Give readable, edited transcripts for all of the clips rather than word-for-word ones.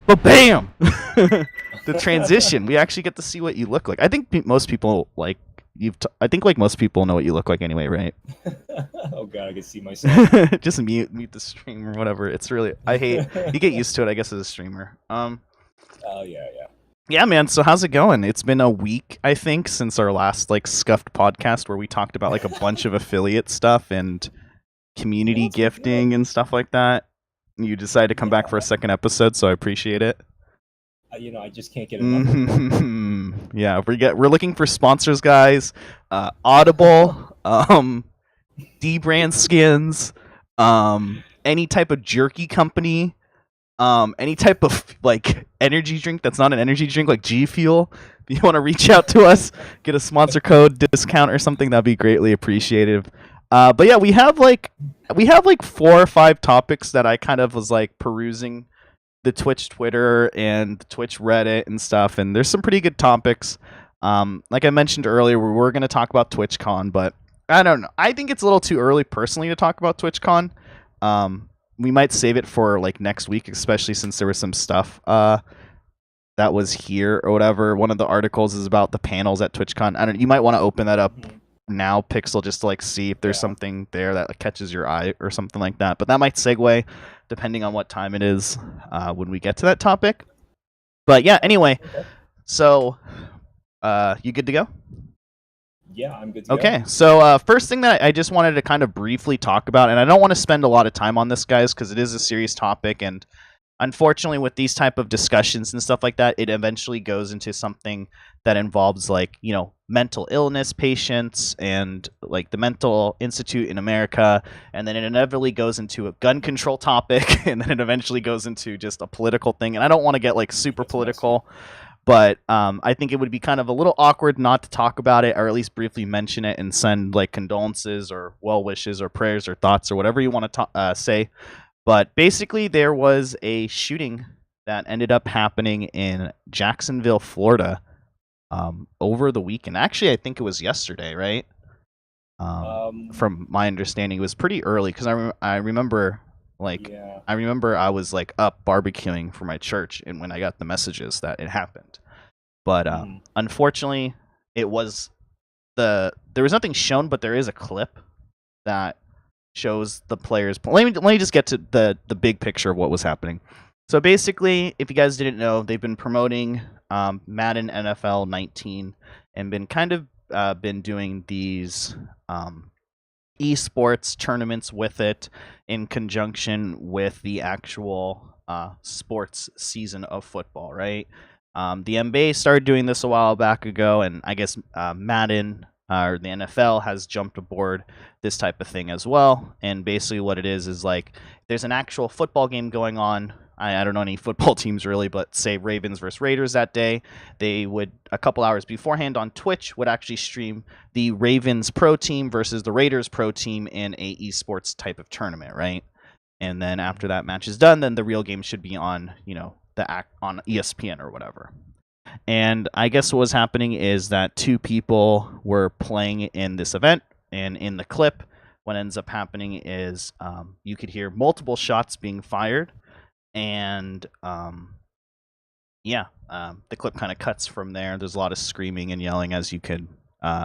But bam! The transition. We actually get to see what you look like. I think most people like I think like most people know what you look like anyway, right? Oh god, I can see myself. Just mute the stream or whatever. It's really I hate you get used to it, I guess, as a streamer. Oh yeah, yeah. Yeah, man. So how's it going? It's been a week, I think, since our last like scuffed podcast where we talked about like a bunch of affiliate stuff and Yeah, community it's been gifting good. and stuff like that. You decided to come back for a Yeah, second episode, so I appreciate it. I just can't get enough of it. Yeah, we're looking for sponsors, guys. Audible, D brand skins, any type of jerky company, any type of like energy drink that's not an energy drink like G Fuel. If you want to reach out to us, get a sponsor code discount or something, that'd be greatly appreciated. But yeah, we have like 4 or 5 topics that I kind of was like perusing the Twitch Twitter and the Twitch Reddit and stuff, and there's some pretty good topics. Like I mentioned earlier, we were going to talk about TwitchCon, but I don't know. I think it's a little too early personally to talk about TwitchCon. We might save it for like next week, especially since there was some stuff that was here or whatever. One of the articles is about the panels at TwitchCon. I don't. You might want to open that up now, Pixel, just to like see if there's something there that like, catches your eye or something like that. But that might segue depending on what time it is when we get to that topic. But yeah, anyway, so you good to go? Yeah, I'm good to go. Okay, so first thing that I just wanted to kind of briefly talk about, and I don't want to spend a lot of time on this, guys, because it is a serious topic, and unfortunately with these type of discussions and stuff like that, it eventually goes into something that involves like, you know, mental illness patients and like the mental institute in America, and then it inevitably goes into a gun control topic, and then it eventually goes into just a political thing, and I don't want to get like super political, but I think it would be kind of a little awkward not to talk about it, or at least briefly mention it and send like condolences or well wishes or prayers or thoughts or whatever you want to say. But basically, there was a shooting that ended up happening in Jacksonville, Florida, over the weekend. Actually, I think it was yesterday, right? From my understanding, it was pretty early because I remember like I remember I was like up barbecuing for my church, and when I got the messages that it happened, but unfortunately, it was there was nothing shown, but there is a clip that shows the players. Let me just get to the big picture of what was happening. So basically, if you guys didn't know, they've been promoting Madden NFL 19 and been kind of been doing these esports tournaments with it in conjunction with the actual sports season of football, right? The NBA started doing this a while back ago, and I guess Madden or the NFL has jumped aboard this type of thing as well. And basically what it is like there's an actual football game going on. I don't know any football teams really, but say Ravens versus Raiders that day, they would a couple hours beforehand on Twitch would actually stream the Ravens pro team versus the Raiders pro team in a esports type of tournament, right? And then after that match is done, then the real game should be on, you know, on ESPN or whatever. And I guess what was happening is that 2 people were playing in this event, and in the clip, what ends up happening is you could hear multiple shots being fired, and the clip kind of cuts from there. There's a lot of screaming and yelling, as you could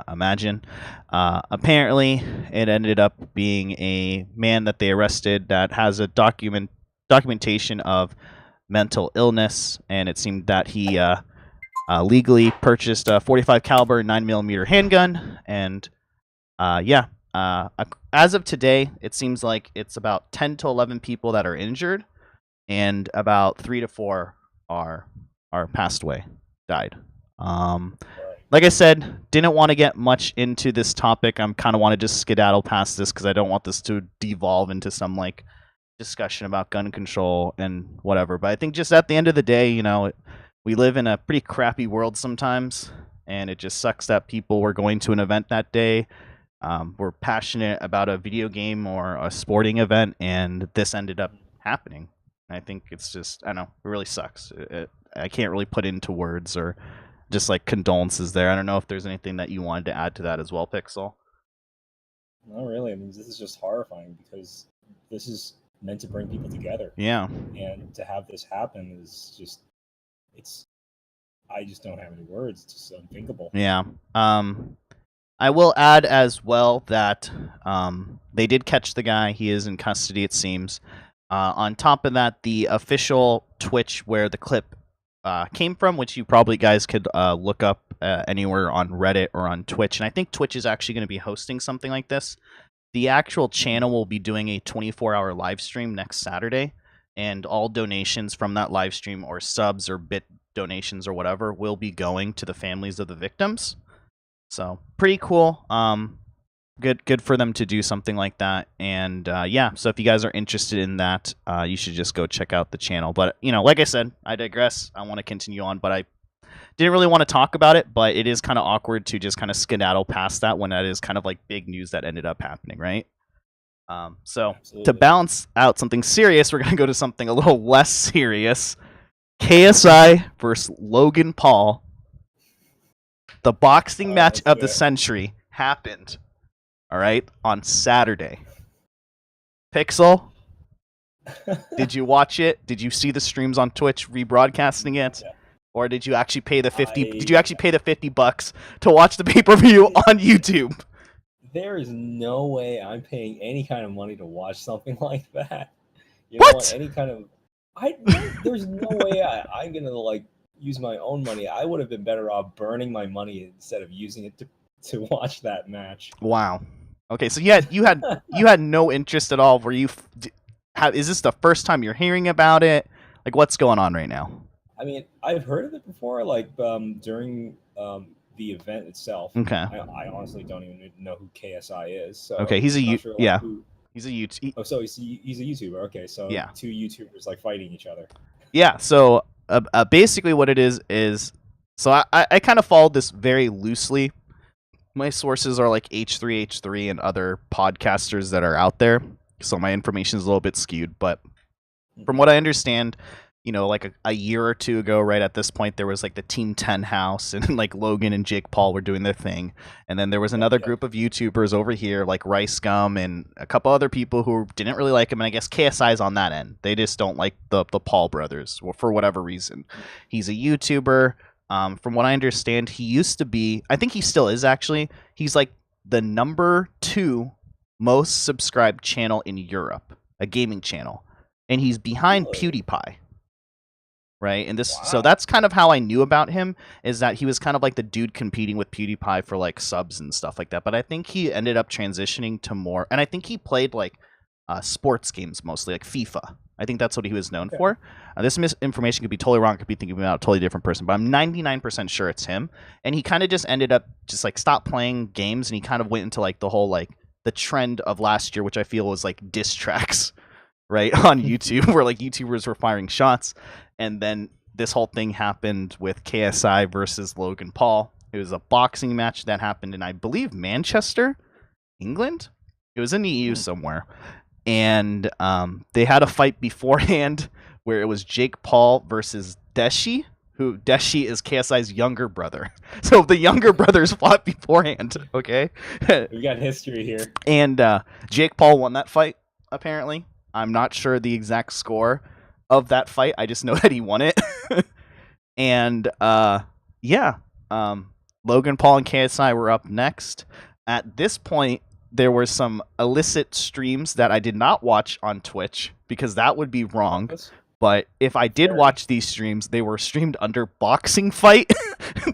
imagine. Apparently, it ended up being a man that they arrested that has a documentation of mental illness, and it seemed that he legally purchased a .45 caliber 9mm handgun, and as of today, it seems like it's about 10 to 11 people that are injured, and about 3 to 4 are passed away, died. Like I said, didn't want to get much into this topic. I'm kind of want to just skedaddle past this because I don't want this to devolve into some like discussion about gun control and whatever. But I think just at the end of the day, you know, we live in a pretty crappy world sometimes, and it just sucks that people were going to an event that day, were passionate about a video game or a sporting event, and this ended up happening. I think it's just, I don't know, it really sucks. I can't really put into words or just like condolences there. I don't know if there's anything that you wanted to add to that as well, Pixel. Not really. I mean, this is just horrifying because this is meant to bring people together. Yeah. And to have this happen is just, I just don't have any words. It's just unthinkable. Yeah. I will add as well that they did catch the guy. He is in custody, it seems. On top of that, the official Twitch where the clip came from, which you probably guys could look up anywhere on Reddit or on Twitch, and I think Twitch is actually going to be hosting something like this. The actual channel will be doing a 24-hour live stream next Saturday, and all donations from that live stream or subs or bit donations or whatever will be going to the families of the victims. So pretty cool. Good for them to do something like that. And yeah, so if you guys are interested in that, you should just go check out the channel. But like I said, I digress. I want to continue on, but I didn't really want to talk about it. But it is kind of awkward to just kind of skedaddle past that when that is kind of like big news that ended up happening, right? So Absolutely. to balance out something serious, we're gonna go to something a little less serious. KSI versus Logan Paul. The boxing match of the century happened, all right, on Saturday. Pixel, did you watch it? Did you see the streams on Twitch rebroadcasting it? Yeah. Or did you actually pay the Did you actually pay the $50 to watch the pay-per-view on YouTube? There is no way I'm paying any kind of money to watch something like that. You What? know what? Any kind of there's no way I'm gonna like use my own money. I would have been better off burning my money instead of using it to watch that match. Wow. Okay, so you had no interest at all. Were you? Is this the first time you're hearing about it? Like, what's going on right now? I mean, I've heard of it before, like during the event itself. Okay. I honestly don't even know who KSI is. So okay, he's a yeah. He's a YouTube. Oh, so he's a YouTuber. Okay, so yeah. Two YouTubers like fighting each other. Yeah. So basically, what it is so I kind of followed this very loosely. My sources are like H3H3 and other podcasters that are out there, so my information is a little bit skewed. But from what I understand, like a year or two ago, right at this point, there was like the Team 10 house, and like Logan and Jake Paul were doing their thing, and then there was another group of YouTubers over here, like Rice Gum and a couple other people who didn't really like him, and I guess KSI's on that end. They just don't like the Paul brothers for whatever reason. He's a YouTuber. From what I understand, he used to be, I think he still is actually, he's like the number 2 most subscribed channel in Europe, a gaming channel, and he's behind PewDiePie. Right, and so that's kind of how I knew about him, is that he was kind of like the dude competing with PewDiePie for like subs and stuff like that. But I think he ended up transitioning to more, and I think he played like sports games mostly, like FIFA. I think that's what he was known for. This misinformation could be totally wrong. I could be thinking about a totally different person, but I'm 99% sure it's him. And he kind of just ended up just like stopped playing games, and he kind of went into like the whole like the trend of last year, which I feel was like diss tracks, right, on YouTube, where like YouTubers were firing shots. And then this whole thing happened with KSI versus Logan Paul. It was a boxing match that happened in, I believe, Manchester, England. It was in the EU somewhere. And they had a fight beforehand where it was Jake Paul versus Deshi, who Deshi is KSI's younger brother. So the younger brothers fought beforehand, okay? We got history here. And Jake Paul won that fight, apparently. I'm not sure the exact score of that fight. I just know that he won it. And yeah, Logan Paul and KSI were up next. At this point, there were some illicit streams that I did not watch on Twitch because that would be wrong. But if I did watch these streams, they were streamed under Boxing Fight,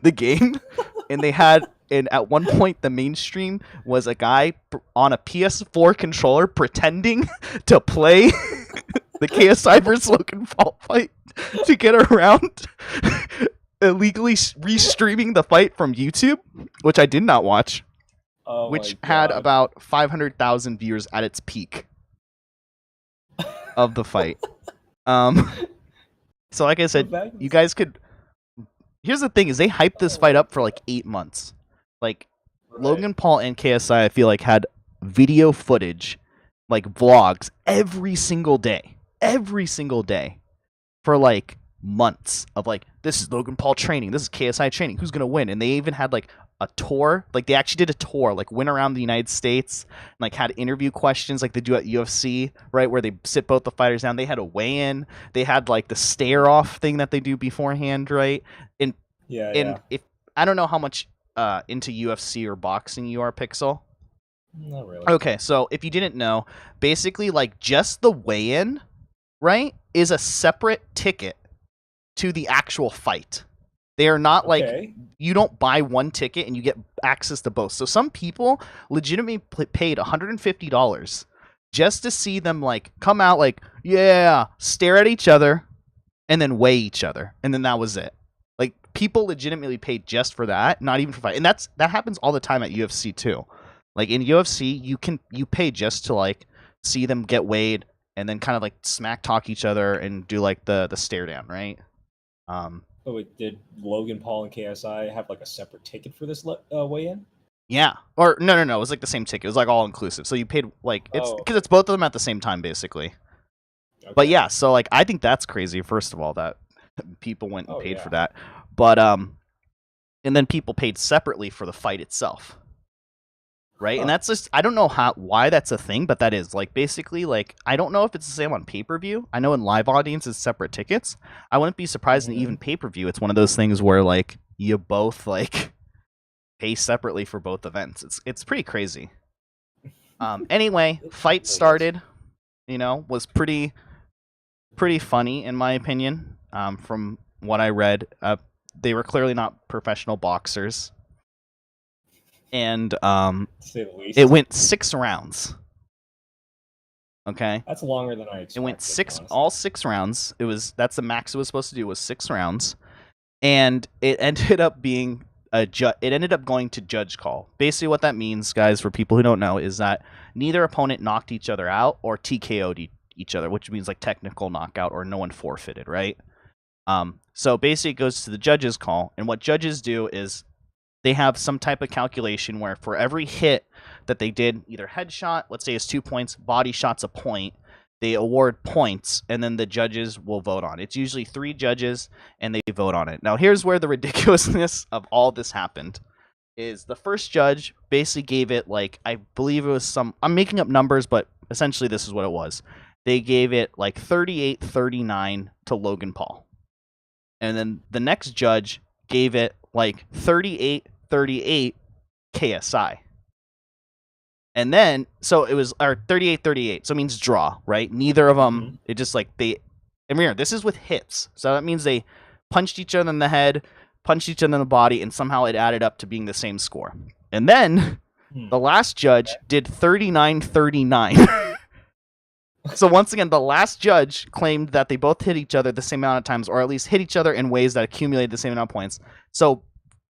the game. And they had, and at one point, the main stream was a guy on a PS4 controller pretending to play the KSI versus Logan Paul fight to get around illegally restreaming the fight from YouTube, which I did not watch, which had about 500,000 viewers at its peak of the fight. So like I said, you guys could... Here's the thing, is they hyped this fight up for like 8 months. Like, Logan Paul and KSI, I feel like, had video footage, like vlogs, every single day for like months of like, this is Logan Paul training, this is KSI training, who's gonna win? And they even had like a tour. Like they actually did a tour, like went around the United States, and, like had interview questions like they do at UFC, right, where they sit both the fighters down. They had a weigh-in. They had like the stare-off thing that they do beforehand, right? And if I don't know how much into UFC or boxing you are, Pixel. Not really. Okay, so if you didn't know, basically like just the weigh-in, right, is a separate ticket to the actual fight. They are not like, you don't buy one ticket and you get access to both. So some people legitimately paid $150 just to see them like come out like, yeah, stare at each other and then weigh each other. And then that was it. Like people legitimately paid just for that, not even for fight. And that happens all the time at UFC too. Like in UFC, you pay just to like see them get weighed and then kind of like smack talk each other and do like the stare down, right? Oh, wait, did Logan Paul and KSI have like a separate ticket for this weigh-in? Yeah, or no, it was like the same ticket. It was like all inclusive. So you paid like it's because it's both of them at the same time, basically. Okay. But yeah, so like I think that's crazy. First of all, that people went and paid for that, but and then people paid separately for the fight itself. Right, and that's just I don't know why that's a thing, but that is like basically like I don't know if it's the same on pay-per-view. I know in live audiences separate tickets. I wouldn't be surprised in even pay-per-view. It's one of those things where like you both like pay separately for both events. It's pretty crazy. Anyway, fight started. Was pretty funny in my opinion. From what I read, they were clearly not professional boxers. And it went 6 rounds. Okay, that's longer than I expected. It went all 6 rounds. That's the max it was supposed to do was 6 rounds, and it ended up being it ended up going to judge call. Basically, what that means, guys, for people who don't know, is that neither opponent knocked each other out or TKO'd each other, which means like technical knockout or no one forfeited, right? So basically, it goes to the judges' call, and what judges do is they have some type of calculation where for every hit that they did, either headshot, let's say it's 2 points, body shot's a point, they award points, and then the judges will vote on it. It's usually 3 judges, and they vote on it. Now, here's where the ridiculousness of all this happened. Is the first judge basically gave it, like, I believe it was I'm making up numbers, but essentially this is what it was. They gave it, like, 38-39 to Logan Paul. And then the next judge gave it like 38-38 KSI. And then, so it was 38-38. So it means draw, right? Neither of them, it just like and remember, this is with hits. So that means they punched each other in the head, punched each other in the body, and somehow it added up to being the same score. And then the last judge did 39-39. So once again, the last judge claimed that they both hit each other the same amount of times, or at least hit each other in ways that accumulated the same amount of points. So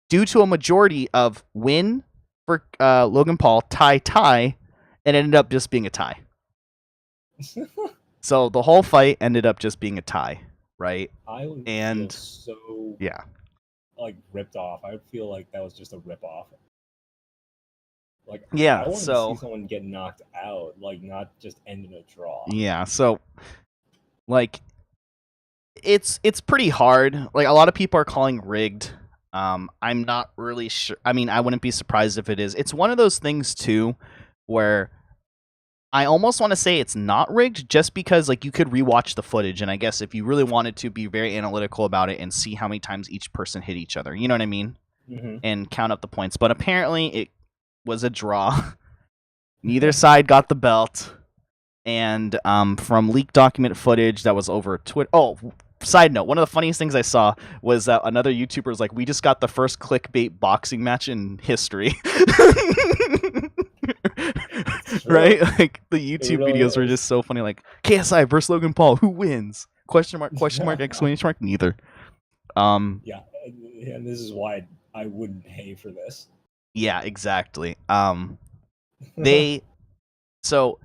due to a majority of win for Logan Paul, tie, it ended up just being a tie. So the whole fight ended up just being a tie, right? I would feel so like ripped off. I would feel like that was just a rip off. Like, I want to see someone get knocked out, like not just end in a draw. Yeah, so like it's pretty hard. Like a lot of people are calling rigged. I'm not really sure. I mean, I wouldn't be surprised if it is. It's one of those things too where I almost want to say it's not rigged just because like you could rewatch the footage, and I guess if you really wanted to be very analytical about it and see how many times each person hit each other, you know what I mean? And count up the points. But apparently it was a draw. Neither side got the belt. And from leaked document footage that was over Twitter. Oh, side note, one of the funniest things I saw was that another YouTuber was like, we just got the first clickbait boxing match in history. Right? Like the YouTube videos were just so funny, like KSI versus Logan Paul, who wins? Question mark, exclamation mark, neither. Yeah, and this is why I wouldn't pay for this. Yeah, exactly. So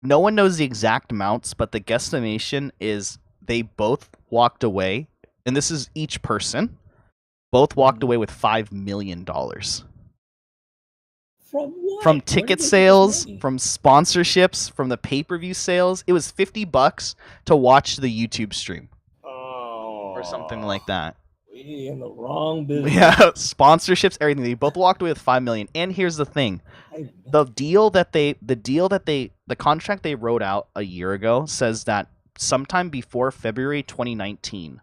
no one knows the exact amounts, but the guesstimation is they both walked away, and this is each person, both walked away with $5 million. From what? From ticket sales, from sponsorships, from the pay-per-view sales. It was $50 to watch the YouTube stream. Oh. Or something like that. We in the wrong business. Yeah, sponsorships, everything. They both walked away with $5 million. And here's the thing: the contract they wrote out a year ago says that sometime before February 2019,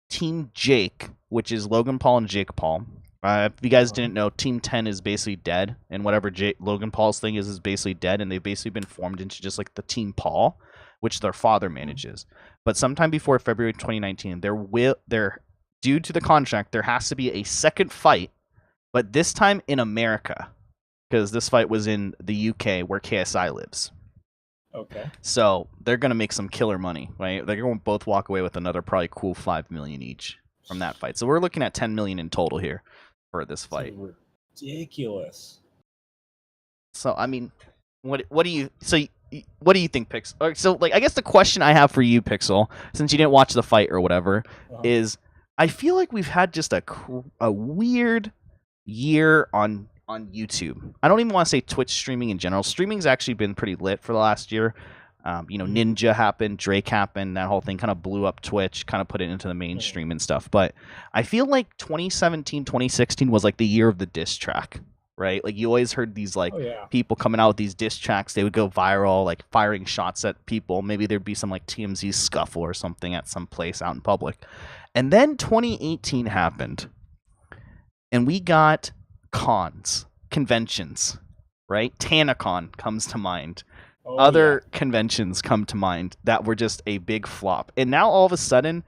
Team Jake, which is Logan Paul and Jake Paul. If you guys didn't know, Team 10 is basically dead, and whatever Logan Paul's thing is basically dead, and they've basically been formed into just like the Team Paul, which their father manages. But sometime before February 2019, there due to the contract, there has to be a second fight, but this time in America, because this fight was in the UK where KSI lives. Okay. So they're gonna make some killer money, right? They're gonna both walk away with another probably cool $5 million each from that fight. So we're looking at $10 million in total here for this fight. Ridiculous. So I mean, what do you think, Pixel? So like, I guess the question I have for you, Pixel, since you didn't watch the fight or whatever, is I feel like we've had just a weird year on YouTube. I don't even want to say Twitch streaming in general. Streaming's actually been pretty lit for the last year. Ninja happened, Drake happened, that whole thing kind of blew up Twitch, kind of put it into the mainstream and stuff. But I feel like 2017, 2016 was like the year of the diss track, right? Like you always heard these like people coming out with these diss tracks. They would go viral, like firing shots at people. Maybe there'd be some like TMZ scuffle or something at some place out in public. And then 2018 happened, and we got conventions, right? TanaCon comes to mind. Other conventions come to mind that were just a big flop. And now all of a sudden,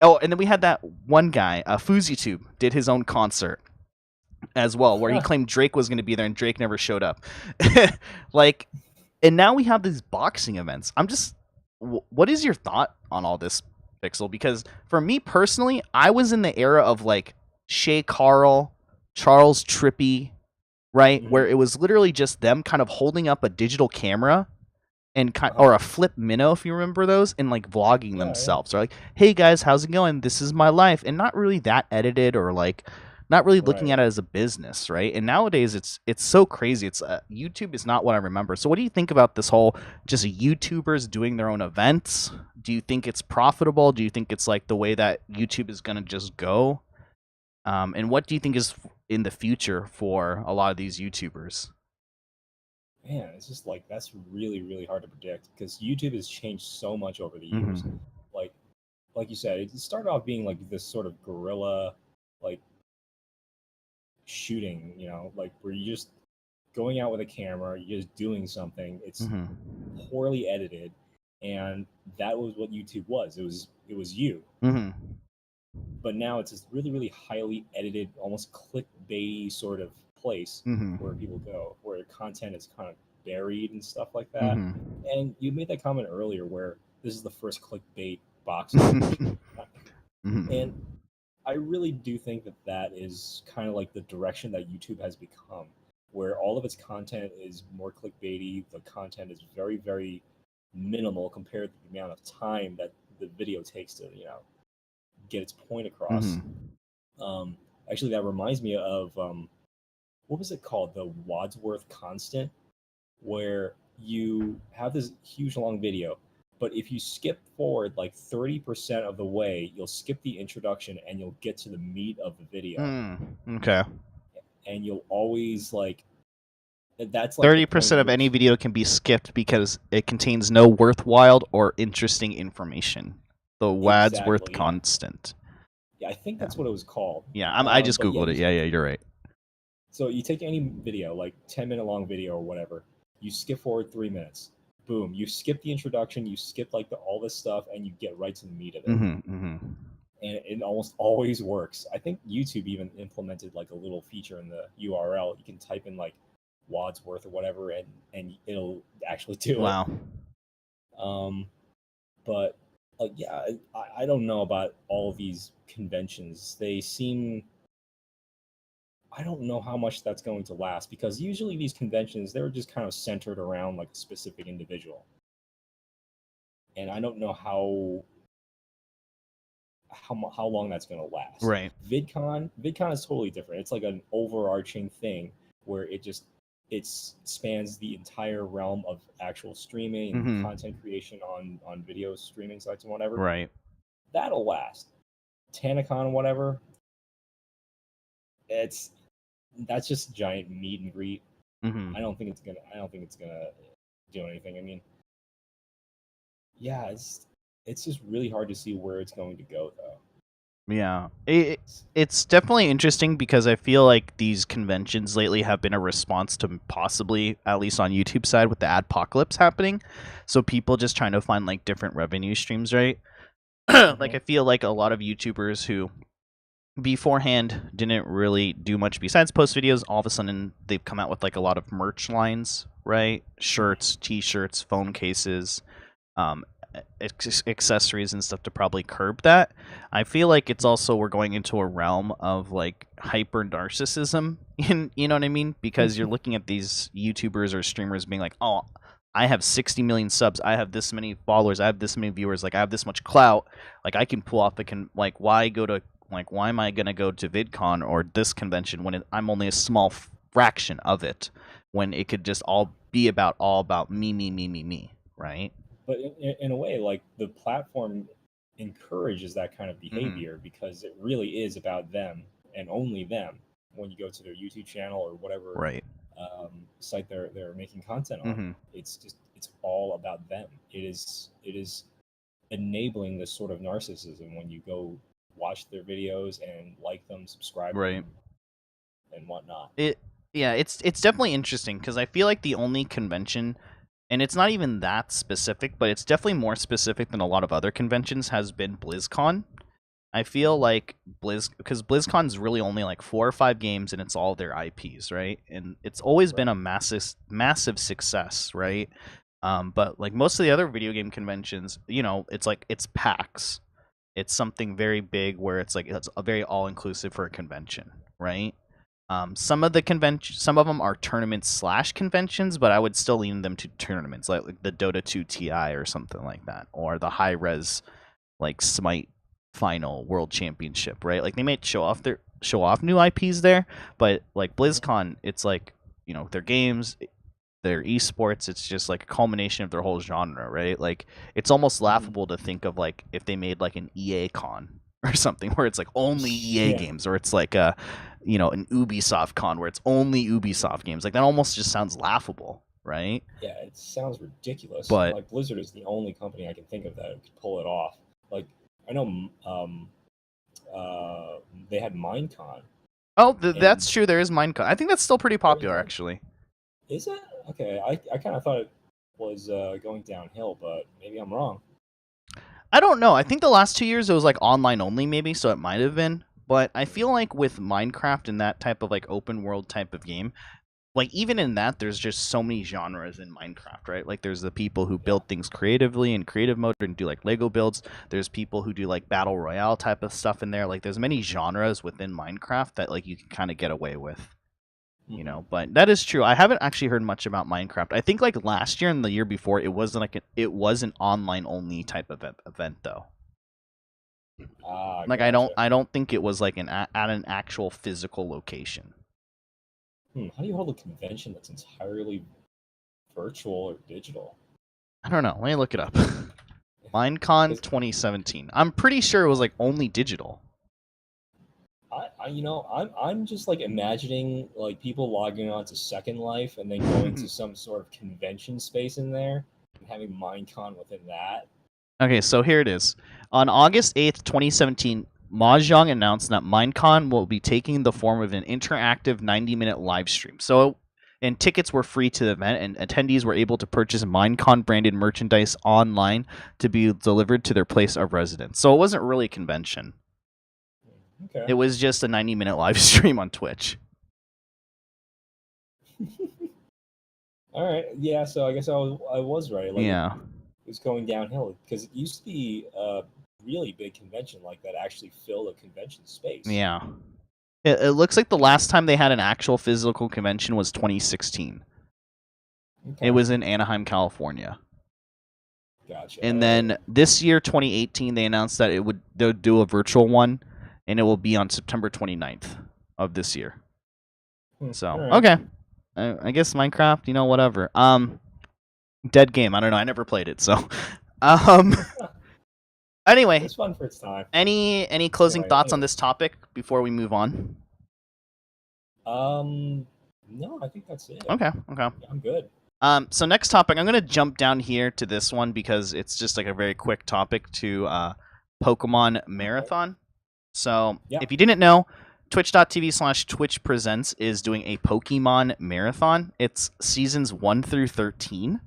and then we had that one guy, FuzzyTube, did his own concert as well, where he claimed Drake was going to be there and Drake never showed up. Like, and now we have these boxing events. What is your thought on all this, Pixel? Because for me personally, I was in the era of like Shay Carl, Charles Trippy, right? Where it was literally just them kind of holding up a digital camera and or a flip minnow, if you remember those, and like vlogging themselves. Or like, hey guys, how's it going? This is my life. And not really that edited, or like not really looking at it as a business, right? And nowadays it's so crazy. It's YouTube is not what I remember. So what do you think about this whole just YouTubers doing their own events? Do you think it's profitable? Do you think it's like the way that YouTube is going to just go? And what do you think is in the future for a lot of these YouTubers? Man, it's just like that's really, really hard to predict because YouTube has changed so much over the years. Like you said, it started off being like this sort of guerrilla, like shooting, like where you're just going out with a camera, you're just doing something. It's poorly edited, and that was what YouTube was. It was you. But now it's this really, really highly edited, almost clickbaity sort of place where people go, where content is kind of buried and stuff like that. And you made that comment earlier where this is the first clickbait boxing. And I really do think that is kind of like the direction that YouTube has become, where all of its content is more clickbaity. The content is very, very minimal compared to the amount of time that the video takes to, get its point across. Actually, that reminds me of what was it called? The Wadsworth Constant, where you have this huge long video, but if you skip forward like 30% of the way, you'll skip the introduction and you'll get to the meat of the video. Okay. And you'll always that's like 30% of any video can be skipped because it contains no worthwhile or interesting information. The Wadsworth Constant. Yeah, I think that's what it was called. Yeah, I just Googled it. Yeah, you're right. So you take any video, like 10-minute long video or whatever, you skip forward 3 minutes. Boom, you skip the introduction, you skip like all this stuff, and you get right to the meat of it. And it almost always works. I think YouTube even implemented like a little feature in the URL. You can type in like Wadsworth or whatever, and it'll actually do it. Wow. But yeah, I don't know about all these conventions. They seem, I don't know how much that's going to last, because usually these conventions, they're just kind of centered around like a specific individual. And I don't know how long that's going to last. Right. VidCon is totally different. It's like an overarching thing where it spans the entire realm of actual streaming and content creation on video streaming sites and whatever. Right. That'll last. TanaCon, whatever. That's just a giant meet and greet. Mm-hmm. I don't think it's gonna do anything. I mean, yeah, it's just really hard to see where it's going to go, though. Yeah, it's definitely interesting because I feel like these conventions lately have been a response to possibly, at least on YouTube side, with the adpocalypse happening. So people just trying to find like different revenue streams, right? Like I feel like a lot of YouTubers who beforehand didn't really do much besides post videos, all of a sudden they've come out with like a lot of merch lines, right? Shirts, t-shirts, phone cases, accessories and stuff to probably curb that. I feel like it's also we're going into a realm of like hyper narcissism, you know what I mean? Because you're looking at these YouTubers or streamers being like, oh, I have 60 million subs, I have this many followers, I have this many viewers, like I have this much clout, like I can pull off why am I gonna go to VidCon or this convention when I'm only a small fraction of it, when it could just all about me, right? But in a way, like the platform encourages that kind of behavior because it really is about them and only them. When you go to their YouTube channel or whatever site they're making content on, it's all about them. It is enabling this sort of narcissism when you go watch their videos and like them, subscribe to them, and whatnot. It's definitely interesting because I feel like the only convention, and it's not even that specific, but it's definitely more specific than a lot of other conventions, has been BlizzCon. I feel like because BlizzCon's really only like 4 or 5 games and it's all their IPs, right? And it's always been a massive success, right? But like most of the other video game conventions, you know, it's PAX. It's something very big where it's a very all-inclusive for a convention, right? Some of them are tournaments / conventions, but I would still lean them to tournaments, like the Dota 2 TI or something like that, or the high res like Smite Final World Championship, right? Like they might show off new IPs there, but like BlizzCon, it's like, you know, their games, their esports, it's just like a culmination of their whole genre, right? Like it's almost laughable to think of like if they made like an EA con or something where it's like only EA games, or it's like a, you know, an Ubisoft con where it's only Ubisoft games. Like that almost just sounds laughable, right? Yeah, it sounds ridiculous. But like Blizzard is the only company I can think of that could pull it off. Like I know they had Minecon. Oh, that's true. There is Minecon. I think that's still pretty popular, actually. Is it? Okay, I kind of thought it was going downhill, but maybe I'm wrong. I don't know. I think the last 2 years it was like online only, maybe, so it might have been. But I feel like with Minecraft and that type of like open world type of game, like even in that, there's just so many genres in Minecraft, right? Like there's the people who build things creatively in creative mode and do like Lego builds. There's people who do like battle royale type of stuff in there. Like there's many genres within Minecraft that like you can kind of get away with, you know. But that is true. I haven't actually heard much about Minecraft. I think like last year and the year before, it was it was an online only type of event though. Like gotcha. I don't think it was like at an actual physical location. How do you hold a convention that's entirely virtual or digital? I don't know. Let me look it up. Minecon 2017. I'm pretty sure it was like only digital. I'm just like imagining like people logging on to Second Life and then going to some sort of convention space in there and having Minecon within that. Okay, so here it is. On August 8th, 2017, Mahjong announced that Minecon will be taking the form of an interactive 90-minute live stream. So, and tickets were free to the event, and attendees were able to purchase Minecon branded merchandise online to be delivered to their place of residence. So it wasn't really a convention. Okay. It was just a 90-minute live stream on Twitch. All right. Yeah. So I guess I was right. Like, yeah. It was going downhill because it used to be a really big convention like that actually filled a convention space. Yeah. It looks like the last time they had an actual physical convention was 2016. Okay. It was in Anaheim, California. Gotcha. And then this year, 2018, they announced that they'll do a virtual one, and it will be on September 29th of this year. So, right. Okay. I guess Minecraft, you know, whatever. Dead game. I don't know. I never played it, so. Anyway, it's fun for its time. Any closing thoughts on this topic before we move on? No, I think that's it. Okay. Yeah, I'm good. So next topic, I'm gonna jump down here to this one because it's just like a very quick topic to Pokemon Marathon. So if you didn't know, twitch.tv/Twitch Presents is doing a Pokemon Marathon. It's seasons 1 through 13,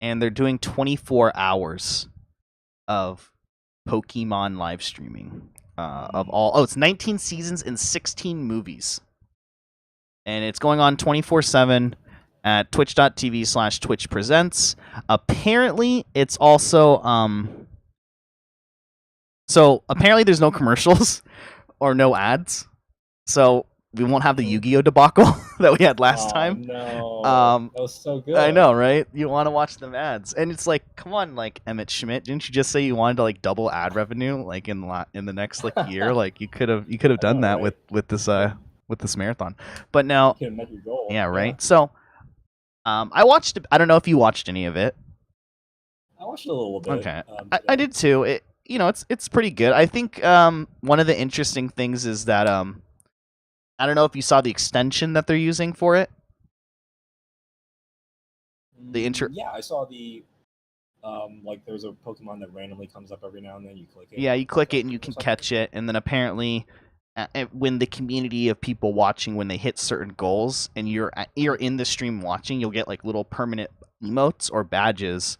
and they're doing 24 hours of Pokemon live streaming of all. Oh, it's 19 seasons and 16 movies, and it's going on 24/7 at twitch.tv/Twitch Presents. Apparently, it's also so apparently there's no commercials or no ads, so we won't have the Yu-Gi-Oh debacle that we had last time. No, that was so good. I know, right? You want to watch them ads, and it's like, come on, like Emmett Schmidt, didn't you just say you wanted to like double ad revenue like in the next like year? Like you could have done that right? with this marathon, but now, you met your goal. Yeah, right. Yeah. So, I watched. I don't know if you watched any of it. I watched a little bit. Okay, I did too. It's pretty good. I think one of the interesting things is that I don't know if you saw the extension that they're using for it. Yeah, I saw the like there's a Pokemon that randomly comes up every now and then. You click it. Yeah, you click it and you can catch it, and then apparently, when the community of people watching, when they hit certain goals, and you're in the stream watching, you'll get like little permanent emotes or badges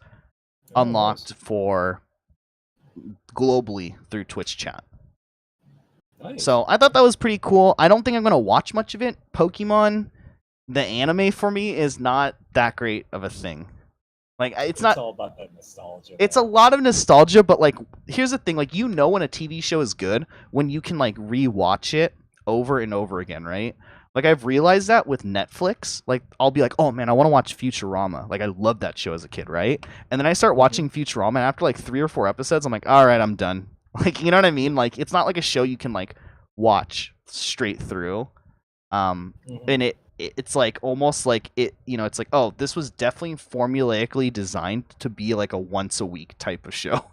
unlocked for globally through Twitch chat. Nice. So I thought that was pretty cool. I don't think I'm gonna watch much of it. Pokemon, the anime for me is not that great of a thing. Like it's not all about that nostalgia. It's a lot of nostalgia, but like here's the thing, like when a TV show is good, when you can like rewatch it over and over again, right? Like I've realized that with Netflix, like I'll be like, oh man, I want to watch Futurama. Like I loved that show as a kid, right? And then I start watching Futurama, and after like 3 or 4 episodes, I'm like, all right, I'm done. Like, you know what I mean? Like it's not like a show you can like watch straight through. And it's like almost like it's like, oh, this was definitely formulaically designed to be like a once a week type of show.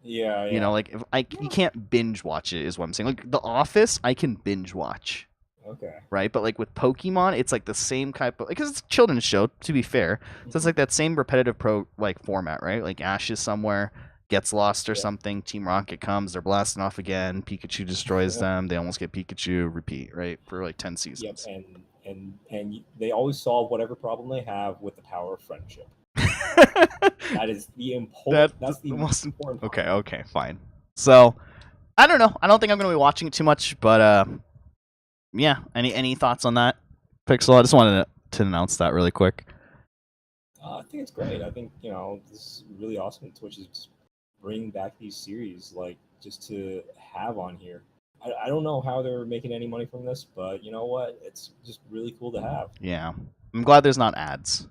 Yeah. You know, like you can't binge watch it is what I'm saying. Like The Office, I can binge watch. Okay. Right, but like with Pokemon, it's like the same type of, because it's a children's show, to be fair. So it's like that same repetitive format, right? Like Ash is somewhere, gets lost or something, Team Rocket comes, they're blasting off again, Pikachu destroys them, they almost get Pikachu, repeat, right? For like 10 seasons. Yep, and they always solve whatever problem they have with the power of friendship. That is the important. That's the most important part. Okay, fine. So I don't know. I don't think I'm going to be watching it too much, but yeah. Any thoughts on that, Pixel? I just wanted to announce that really quick. I think it's great. I think this is really awesome. Twitch is bringing back these series, like just to have on here. I don't know how they're making any money from this, but you know what? It's just really cool to have. Yeah, I'm glad there's not ads.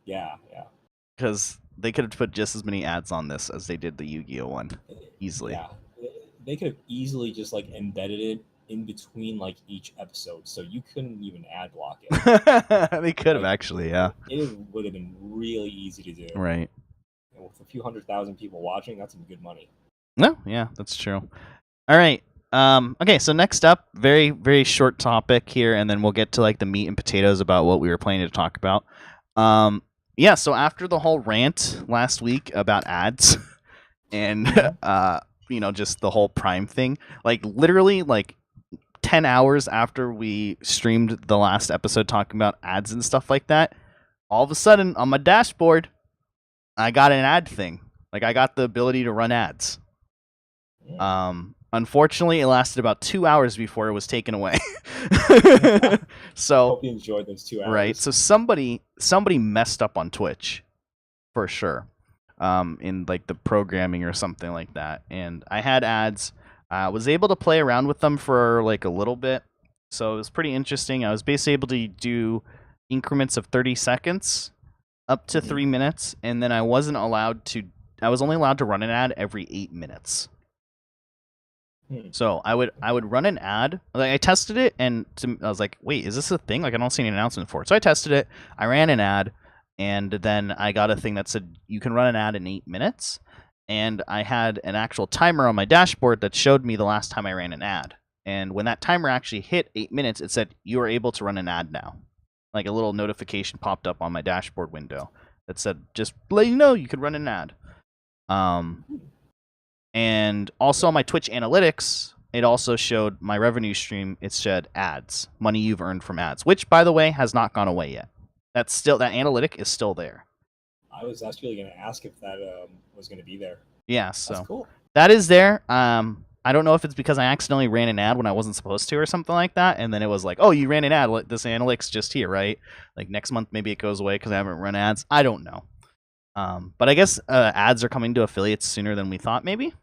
Yeah. Because they could have put just as many ads on this as they did the Yu-Gi-Oh one, easily. Yeah, they could have easily just like embedded it in between like each episode, so you couldn't even ad block it. They could have actually, yeah. It would have been really easy to do. Right. And with a few 100,000 people watching, that's some good money. No, yeah, that's true. All right. Okay, so next up, very, very short topic here, and then we'll get to like the meat and potatoes about what we were planning to talk about. Yeah, so after the whole rant last week about ads and just the whole Prime thing, like literally like 10 hours after we streamed the last episode talking about ads and stuff like that, all of a sudden on my dashboard, I got an ad thing. Like I got the ability to run ads. Unfortunately, it lasted about 2 hours before it was taken away. So hope you enjoyed those 2 hours. Right. So somebody messed up on Twitch, for sure, in like the programming or something like that. And I had ads. I was able to play around with them for like a little bit, so it was pretty interesting. I was basically able to do increments of 30 seconds up to 3 minutes, and then I was only allowed to run an ad every 8 minutes. So I would run an ad. Like I tested it, and I was like, wait, is this a thing? Like I don't see any announcement for it. So I tested it. I ran an ad, and then I got a thing that said you can run an ad in 8 minutes. and I had an actual timer on my dashboard that showed me the last time I ran an ad. And when that timer actually hit 8 minutes, it said, you are able to run an ad now. Like a little notification popped up on my dashboard window that said, just let you know you could run an ad. And also on my Twitch analytics, it also showed my revenue stream. It said ads, money you've earned from ads, which, by the way, has not gone away yet. That analytic is still there. I was actually going to ask if that was going to be there. Yeah, so that's cool. That is there. I don't know if it's because I accidentally ran an ad when I wasn't supposed to or something like that, and then it was like, oh, you ran an ad. This analytics just here, right? Like next month maybe it goes away because I haven't run ads. I don't know. But I guess ads are coming to affiliates sooner than we thought, maybe?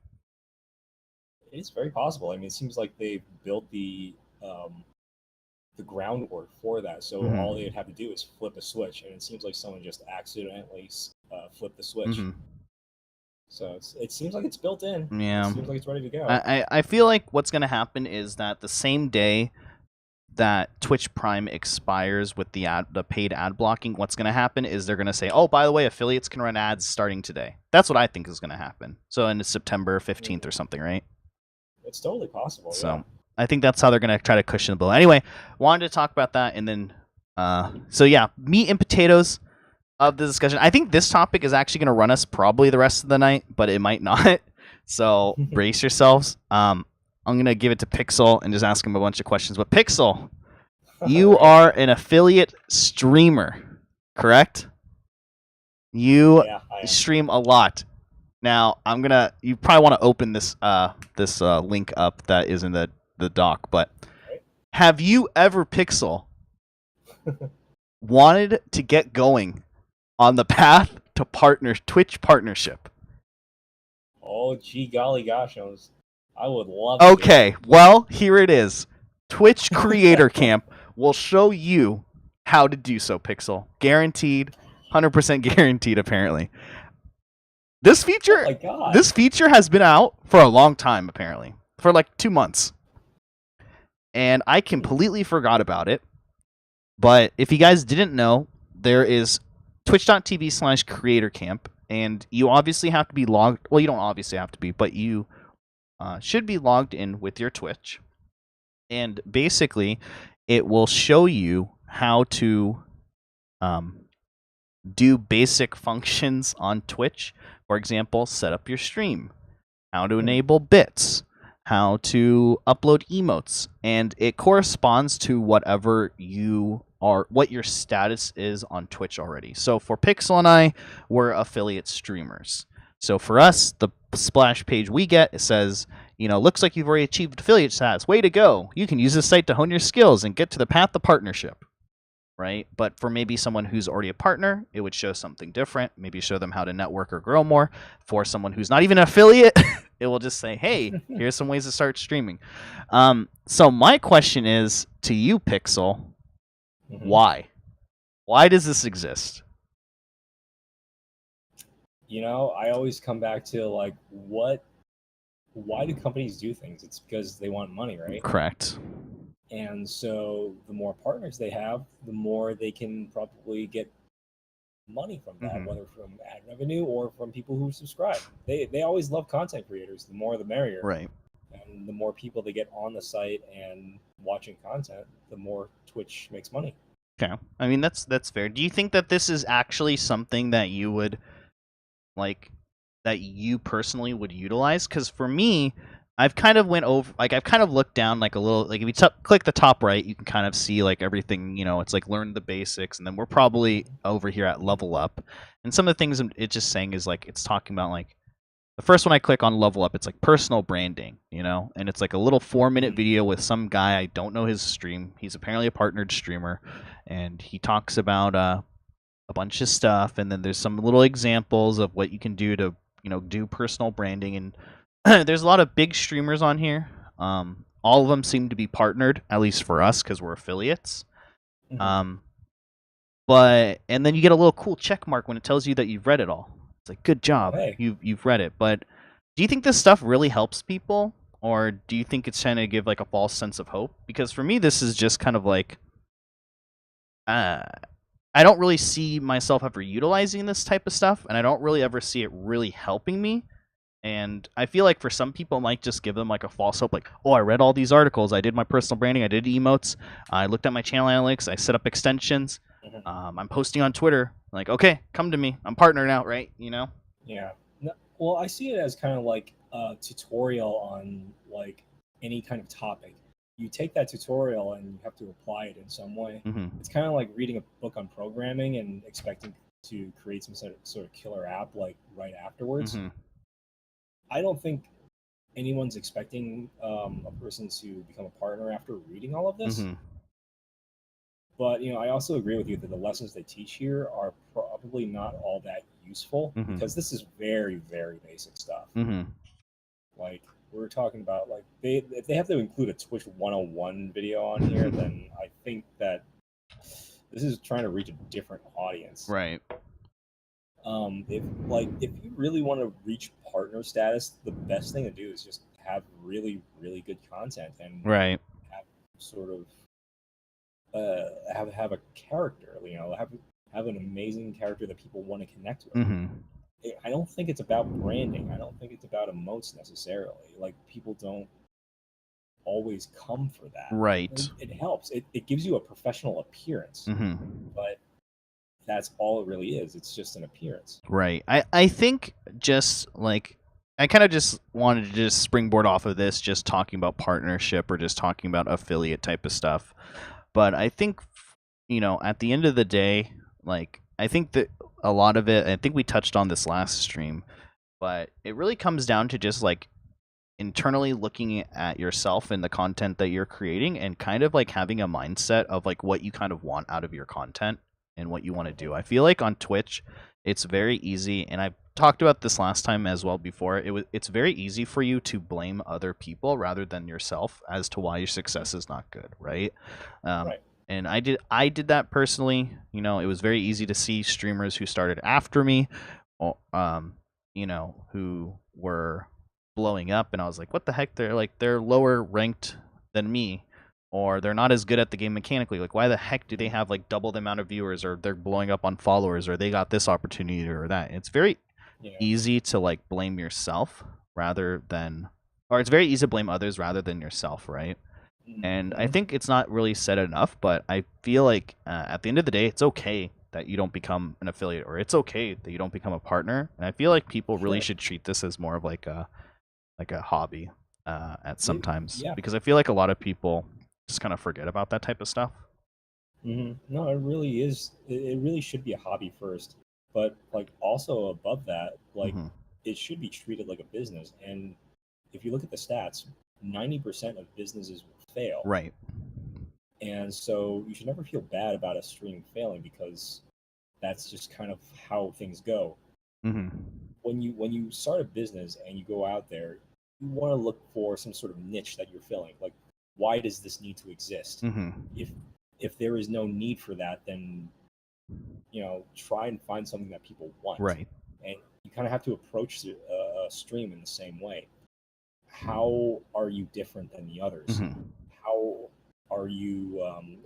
It's very possible. I mean, it seems like they've built the groundwork for that. So all they'd have to do is flip a switch, and it seems like someone just accidentally flipped the switch. So it seems like it's built in. Yeah. It seems like it's ready to go. I feel like what's going to happen is that the same day that Twitch Prime expires with the paid ad blocking, what's going to happen is they're going to say, oh, by the way, affiliates can run ads starting today. That's what I think is going to happen. So in September 15th or something, right? It's totally possible. So yeah. I think that's how they're going to try to cushion the blow. Anyway, wanted to talk about that, and then so yeah, meat and potatoes of the discussion. I think this topic is actually going to run us probably the rest of the night, but it might not. So brace yourselves. I'm going to give it to Pixel and just ask him a bunch of questions. But Pixel, you are an affiliate streamer, correct? You stream a lot. Now, you probably want to open this link up that is in the doc, but have you ever, Pixel, wanted to get going on the path to Twitch partnership? Oh, gee golly gosh, I would love to. Okay, well, here it is. Twitch Creator Camp will show you how to do so, Pixel. Guaranteed, 100% guaranteed, apparently. This feature has been out for a long time, apparently. For like 2 months. And I completely forgot about it. But if you guys didn't know, there is twitch.tv/creatorcamp, and you obviously have to be logged. Well, you don't obviously have to be, but you should be logged in with your Twitch. And basically, it will show you how to do basic functions on Twitch. For example, set up your stream, how to enable bits, how to upload emotes, and it corresponds to whatever what your status is on Twitch already. So for Pixel and I, we're affiliate streamers. So for us, the splash page we get, it says, looks like you've already achieved affiliate status. Way to go. You can use this site to hone your skills and get to the path of partnership. Right? But for maybe someone who's already a partner, it would show something different. Maybe show them how to network or grow more. For someone who's not even an affiliate, it will just say, hey, here's some ways to start streaming. So my question is to you, Pixel, why? Why does this exist? I always come back to why do companies do things? It's because they want money, right? Correct. And so the more partners they have, the more they can probably get money from that, whether from ad revenue or from people who subscribe. They always love content creators. The more the merrier. Right. And the more people they get on the site and watching content, the more Twitch makes money. Okay. I mean, that's fair. Do you think that this is actually something that you would, that you personally would utilize? Because for me, I've kind of I've kind of looked down a little, if you click the top right, you can kind of see everything, it's learn the basics, and then we're probably over here at level up. And some of the things it's just saying is it's talking about the first one I click on level up, it's personal branding, and it's a little 4-minute video with some guy. I don't know his stream. He's apparently a partnered streamer, and he talks about a bunch of stuff, and then there's some little examples of what you can do to, do personal branding. And there's a lot of big streamers on here. All of them seem to be partnered, at least for us, because we're affiliates. And then you get a little cool check mark when it tells you that you've read it all. It's good job, you've read it. But do you think this stuff really helps people, or do you think it's trying to give a false sense of hope? Because for me, this is just kind of I don't really see myself ever utilizing this type of stuff, and I don't really ever see it really helping me. And I feel like for some people, it might just give them like a false hope, like, oh, I read all these articles, I did my personal branding, I did emotes, I looked at my channel analytics, I set up extensions, I'm posting on Twitter. Like, okay, come to me, I'm partner now, right? You know? Yeah. No, well, I see it as kind of like a tutorial on like any kind of topic. You take that tutorial and you have to apply it in some way. It's kind of like reading a book on programming and expecting to create some sort of killer app like right afterwards. I don't think anyone's expecting a person to become a partner after reading all of this. But I also agree with you that the lessons they teach here are probably not all that useful because this is very, very basic stuff. Like we're talking about, like if they have to include a Twitch 101 video on here, then I think that this is trying to reach a different audience. Right. If you really want to reach partner status, the best thing to do is just have really, really good content and right. have sort of have a character, have an amazing character that people want to connect with. I don't think it's about branding. I don't think it's about emotes necessarily. Like people don't always come for that. Right. It helps. It gives you a professional appearance, but that's all it really is. It's just an appearance. Right. I think just like I kind of just wanted to just springboard off of this, just talking about partnership or just talking about affiliate type of stuff. But I think, at the end of the day, like, I think that a lot of it, I think we touched on this last stream, but it really comes down to just like internally looking at yourself and the content that you're creating and kind of like having a mindset of like what you kind of want out of your content and what you want to do. I feel like on Twitch, it's very easy, and I talked about this last time as well before. It's very easy for you to blame other people rather than yourself as to why your success is not good, right? Right. And I did that personally. It was very easy to see streamers who started after me, who were blowing up, and I was like, what the heck? They're lower ranked than me, or they're not as good at the game mechanically. Like, why the heck do they have like double the amount of viewers, or they're blowing up on followers, or they got this opportunity or that? It's very easy to like blame yourself rather than, or it's very easy to blame others rather than yourself, right? And I think it's not really said enough, but I feel like at the end of the day, it's okay that you don't become an affiliate, or it's okay that you don't become a partner. And I feel like people really should treat this as more of like a hobby at sometimes, because I feel like a lot of people just kind of forget about that type of stuff. No, it really is. It really should be a hobby first, but like also above that, like it should be treated like a business. And if you look at the stats, 90% of businesses will fail. Right. And so you should never feel bad about a stream failing, because that's just kind of how things go. When you start a business and you go out there, you want to look for some sort of niche that you're filling. Like, why does this need to exist? If there is no need for that, then try and find something that people want. Right. And you kind of have to approach a stream in the same way. How are you different than the others? How are you?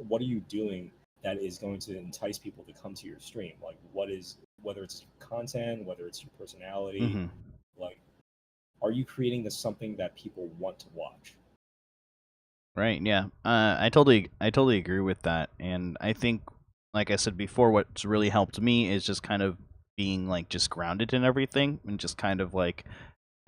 What are you doing that is going to entice people to come to your stream? Like, whether it's content, whether it's your personality, like, are you creating something that people want to watch? Right. Yeah. I totally agree with that, and I think, like I said before, what's really helped me is just kind of being like just grounded in everything, and just kind of like.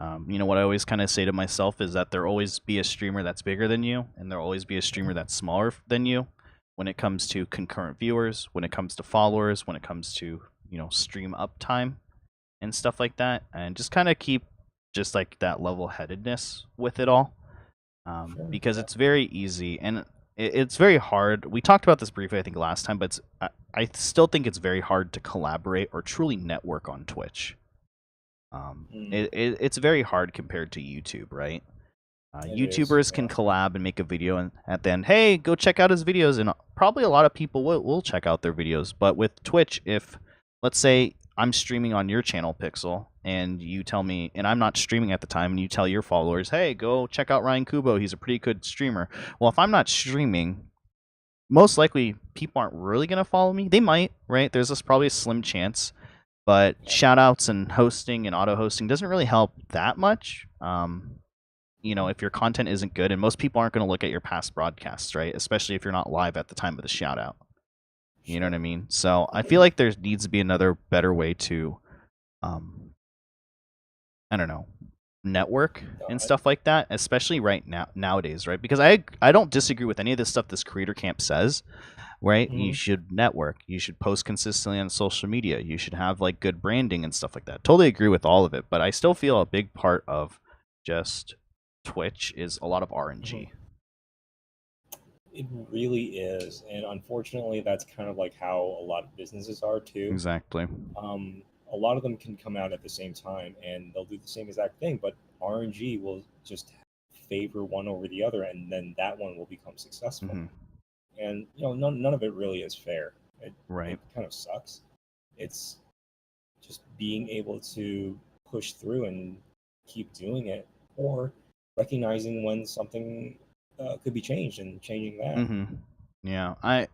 What I always kind of say to myself is that there'll always be a streamer that's bigger than you, and there'll always be a streamer that's smaller than you when it comes to concurrent viewers, when it comes to followers, when it comes to, stream uptime and stuff like that. And just kind of keep just like that level-headedness with it all, because it's very easy and it's very hard. We talked about this briefly, I think, last time, but I still think it's very hard to collaborate or truly network on Twitch. It's very hard compared to YouTube, right? YouTubers can collab and make a video, and at the end, hey, go check out his videos, and probably a lot of people will check out their videos. But with Twitch, if, let's say, I'm streaming on your channel, Pixel, and you tell me, and I'm not streaming at the time, and you tell your followers, hey, go check out Ryan Kubo, he's a pretty good streamer. Well, if I'm not streaming, most likely people aren't really going to follow me. They might, right? There's probably a slim chance. But shout outs and hosting and auto hosting doesn't really help that much. If your content isn't good, and most people aren't going to look at your past broadcasts, right? Especially if you're not live at the time of the shout out. You know what I mean? So I feel like there needs to be another better way to, I don't know, network and stuff like that, especially nowadays, right? Because I don't disagree with any of this stuff this creator camp says, right? You should network, you should post consistently on social media, you should have like good branding and stuff like that. Totally agree with all of it, but I still feel a big part of just Twitch is a lot of RNG. It really is, and unfortunately that's kind of like how a lot of businesses are too. Exactly. A lot of them can come out at the same time and they'll do the same exact thing, but RNG will just favor one over the other, and then that one will become successful. And none of it really is fair. It kind of sucks. It's just being able to push through and keep doing it, or recognizing when something could be changed and changing that.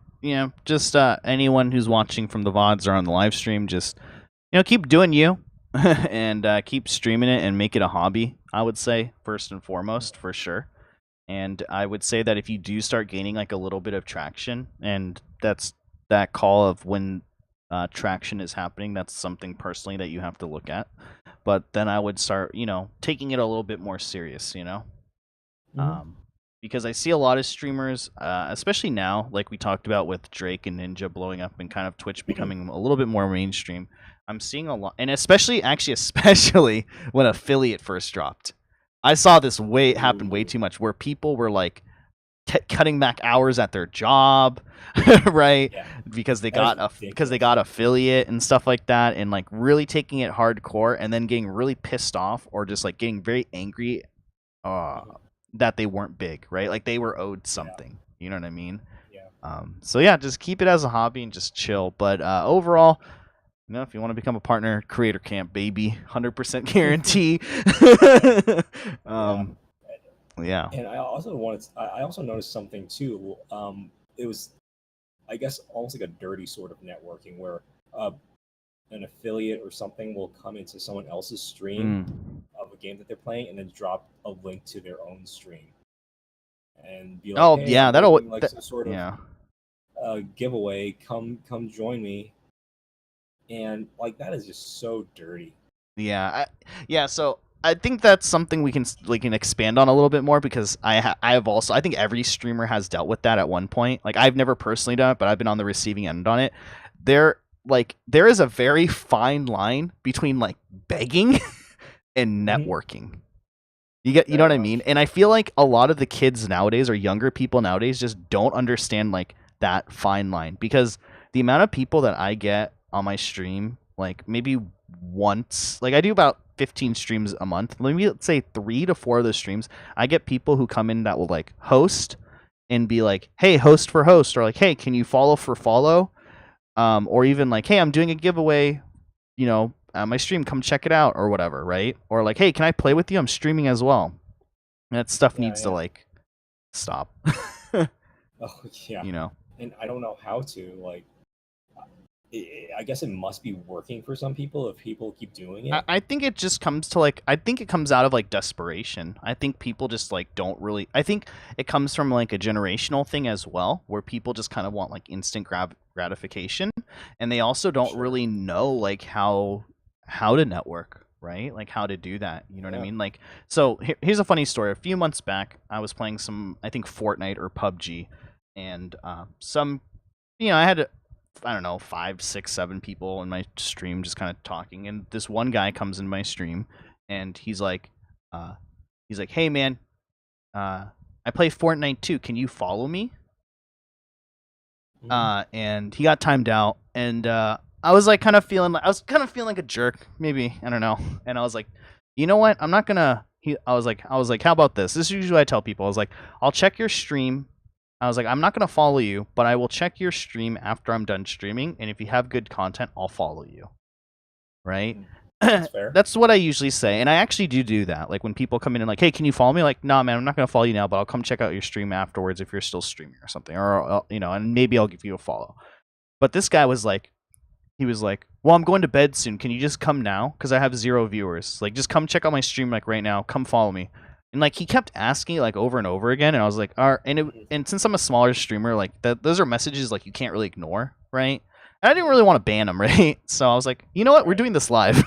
Just anyone who's watching from the VODs or on the live stream, just keep doing you and keep streaming it and make it a hobby, I would say, first and foremost, for sure. And I would say that if you do start gaining like a little bit of traction, and that's that call of when traction is happening, that's something personally that you have to look at. But then I would start, taking it a little bit more serious, because I see a lot of streamers, especially now, like we talked about with Drake and Ninja blowing up and kind of Twitch becoming a little bit more mainstream. I'm seeing a lot, and especially when affiliate first dropped. I saw this happen way too much, where people were like cutting back hours at their job, right? Yeah. Because they got affiliate and stuff like that, and like really taking it hardcore, and then getting really pissed off or just like getting very angry that they weren't big, right? Like they were owed something. Yeah. You know what I mean? Yeah. So yeah, just keep it as a hobby and just chill. But overall, if you want to become a partner, creator camp, baby, 100% guarantee. Yeah. And I also noticed something too. It was, I guess, almost like a dirty sort of networking, where an affiliate or something will come into someone else's stream of a game that they're playing and then drop a link to their own stream and be like, that'll like some sort of giveaway. Come join me. And like that is just so dirty. So I think that's something we can expand on a little bit more, because I think every streamer has dealt with that at one point. Like I've never personally done it, but I've been on the receiving end on it. There is a very fine line between like begging and networking. You know what I mean? And I feel like a lot of the kids nowadays, or younger people nowadays, just don't understand like that fine line, because the amount of people that I get on my stream, like maybe once, like I do about 15 streams a month. Let's say 3 to 4 of those streams, I get people who come in that will like host and be like, hey, host for host, or like, hey, can you follow for follow? Or even like, hey, I'm doing a giveaway, my stream, come check it out, or whatever, right? Or like, hey, can I play with you? I'm streaming as well. And that stuff needs to like stop. And I don't know how to like. I guess it must be working for some people if people keep doing it. I think it just comes to like, I think it comes out of like desperation. I think people just like don't really, I think it comes from like a generational thing as well, where people just kind of want like instant gratification, and they also don't really know like how to network, right? Like how to do that. You know what I mean? Like, so here's a funny story. A few months back, I was playing I think Fortnite or PUBG, and I had I don't know, 5, 6, 7 people in my stream just kind of talking, and this one guy comes in my stream, and he's like, hey man, I play Fortnite too. Can you follow me? And he got timed out, and I was kind of feeling like a jerk, maybe, I don't know. And I was like, you know what? I'm not gonna. I was like, how about this? This is usually what I tell people. I was like, I'll check your stream. I was like, I'm not going to follow you, but I will check your stream after I'm done streaming, and if you have good content, I'll follow you. Right? That's fair. That's what I usually say, and I actually do that. Like when people come in and like, hey, can you follow me? Like, nah, man, I'm not going to follow you now, but I'll come check out your stream afterwards if you're still streaming or something, or and maybe I'll give you a follow. But this guy was like, he was like, well, I'm going to bed soon. Can you just come now? Because I have 0 viewers. Like, just come check out my stream like right now. Come follow me. And like he kept asking like over and over again, and I was like, all right. And since I'm a smaller streamer, like those are messages like you can't really ignore, right? And I didn't really want to ban him, right? So I was like, you know what? We're doing this live.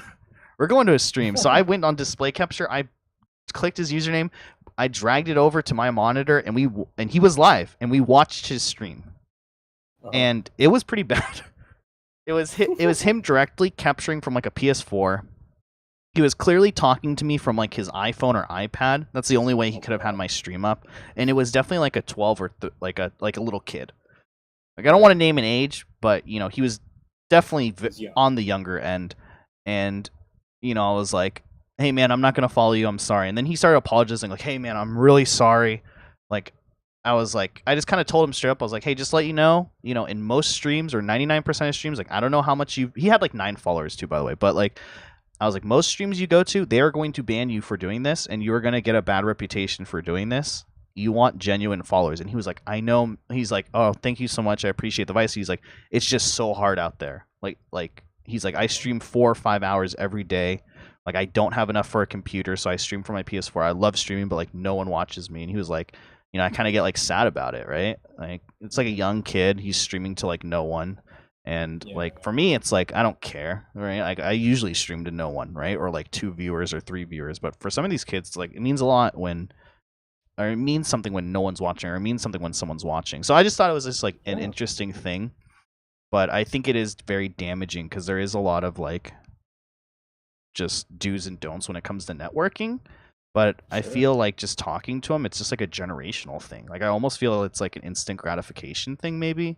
We're going to a stream. So I went on display capture. I clicked his username. I dragged it over to my monitor, and he was live, and we watched his stream, and it was pretty bad. It was him directly capturing from like a PS4. He was clearly talking to me from like his iPhone or iPad. That's the only way he could have had my stream up, and it was definitely like a 12 or like a little kid. Like I don't want to name an age, but you know he was definitely on the younger end, and you know I was like, hey man, I'm not gonna follow you. I'm sorry. And then he started apologizing, like, hey man, I'm really sorry. Like I was like, I just kind of told him straight up. I was like, hey, just let you know, in most streams or 99% of streams, like I don't know how much he had like 9 followers too, by the way, but like I was like, most streams you go to, they are going to ban you for doing this, and you are going to get a bad reputation for doing this. You want genuine followers. And he was like, I know. He's like, oh, thank you so much. I appreciate the advice. He's like, it's just so hard out there. Like he's like, I stream 4 or 5 hours every day. Like I don't have enough for a computer, so I stream from my PS4. I love streaming, but like no one watches me. And he was like, I kind of get like sad about it, right? Like it's like a young kid. He's streaming to like no one. And like for me, it's like I don't care, right? Like I usually stream to no one, right? Or like 2 viewers or 3 viewers. But for some of these kids, like it means a lot when, or it means something when no one's watching, or it means something when someone's watching. So I just thought it was just like an interesting thing. But I think it is very damaging because there is a lot of like just do's and don'ts when it comes to networking. But I feel like just talking to them, it's just like a generational thing. Like I almost feel it's like an instant gratification thing, maybe.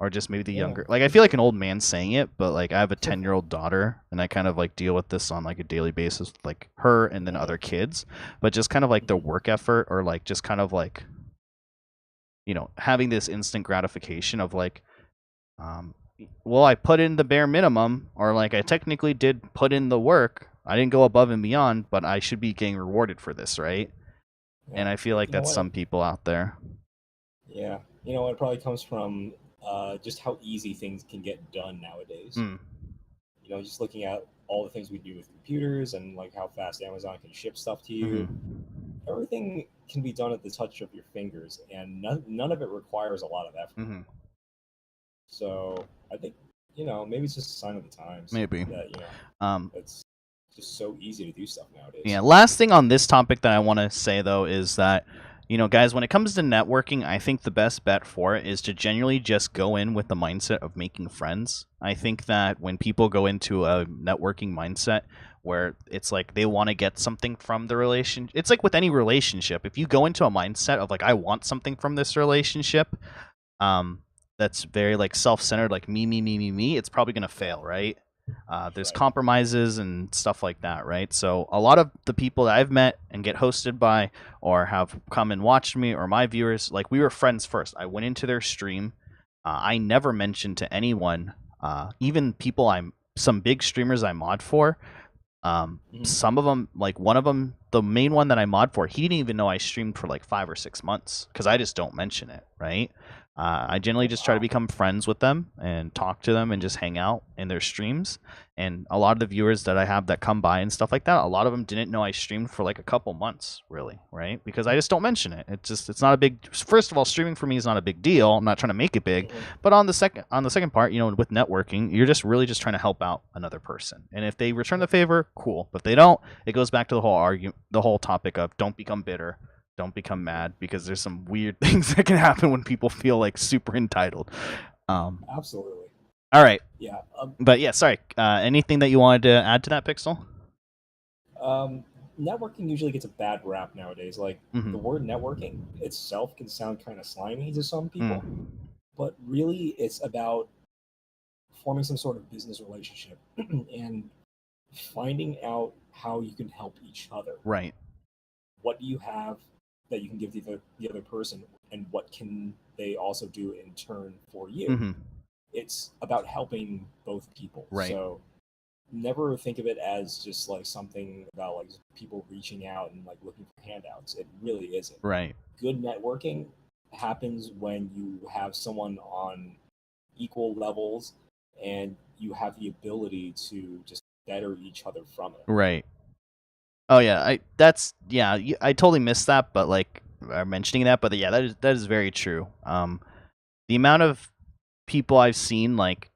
Or just maybe the younger, like I feel like an old man saying it, but like I have a 10-year-old daughter, and I kind of like deal with this on like a daily basis with like her and then other kids. But just kind of like the work effort, or like just kind of like, having this instant gratification of like, well, I put in the bare minimum, or like I technically did put in the work. I didn't go above and beyond, but I should be getting rewarded for this, right? Yeah. And I feel like that's some people out there. Yeah, it probably comes from just how easy things can get done nowadays. Just looking at all the things we do with computers and like how fast Amazon can ship stuff to you. Everything can be done at the touch of your fingers, and none of it requires a lot of effort. So I think maybe it's just a sign of the times. Maybe that it's just so easy to do stuff nowadays. Yeah. Last thing on this topic that I want to say though is that, guys, when it comes to networking, I think the best bet for it is to genuinely just go in with the mindset of making friends. I think that when people go into a networking mindset where it's like they want to get something from the relation, it's like with any relationship. If you go into a mindset of like, I want something from this relationship, that's very like self-centered, like me, it's probably going to fail, right? There's compromises and stuff like that, right? So a lot of the people that I've met and get hosted by or have come and watched me, or my viewers, like we were friends first. I went into their stream. I never mentioned to anyone, even people some big streamers I mod for. Some of them, like one of them, the main one that I mod for, he didn't even know I streamed for like 5 or 6 months because I just don't mention it, right? I generally just try to become friends with them and talk to them and just hang out in their streams. And a lot of the viewers that I have that come by and stuff like that, a lot of them didn't know I streamed for like a couple months, really, right? Because I just don't mention it. It's not a big. First of all, streaming for me is not a big deal. I'm not trying to make it big. But on the second part, with networking, you're just really just trying to help out another person. And if they return the favor, cool. But if they don't, it goes back to the whole topic of don't become bitter. Don't become mad, because there's some weird things that can happen when people feel like super entitled. Absolutely. All right. Yeah. But yeah, sorry. Anything that you wanted to add to that, Pixel? Networking usually gets a bad rap nowadays. Like the word networking itself can sound kind of slimy to some people, but really it's about forming some sort of business relationship and finding out how you can help each other. Right. What do you have that you can give the other person, and what can they also do in turn for you? It's about helping both people. Right. So never think of it as just like something about like people reaching out and like looking for handouts. It really isn't. Right. Good networking happens when you have someone on equal levels and you have the ability to just better each other from it. Right. Oh yeah, I totally missed that, but like mentioning that, but yeah, that is very true. The amount of people I've seen, like,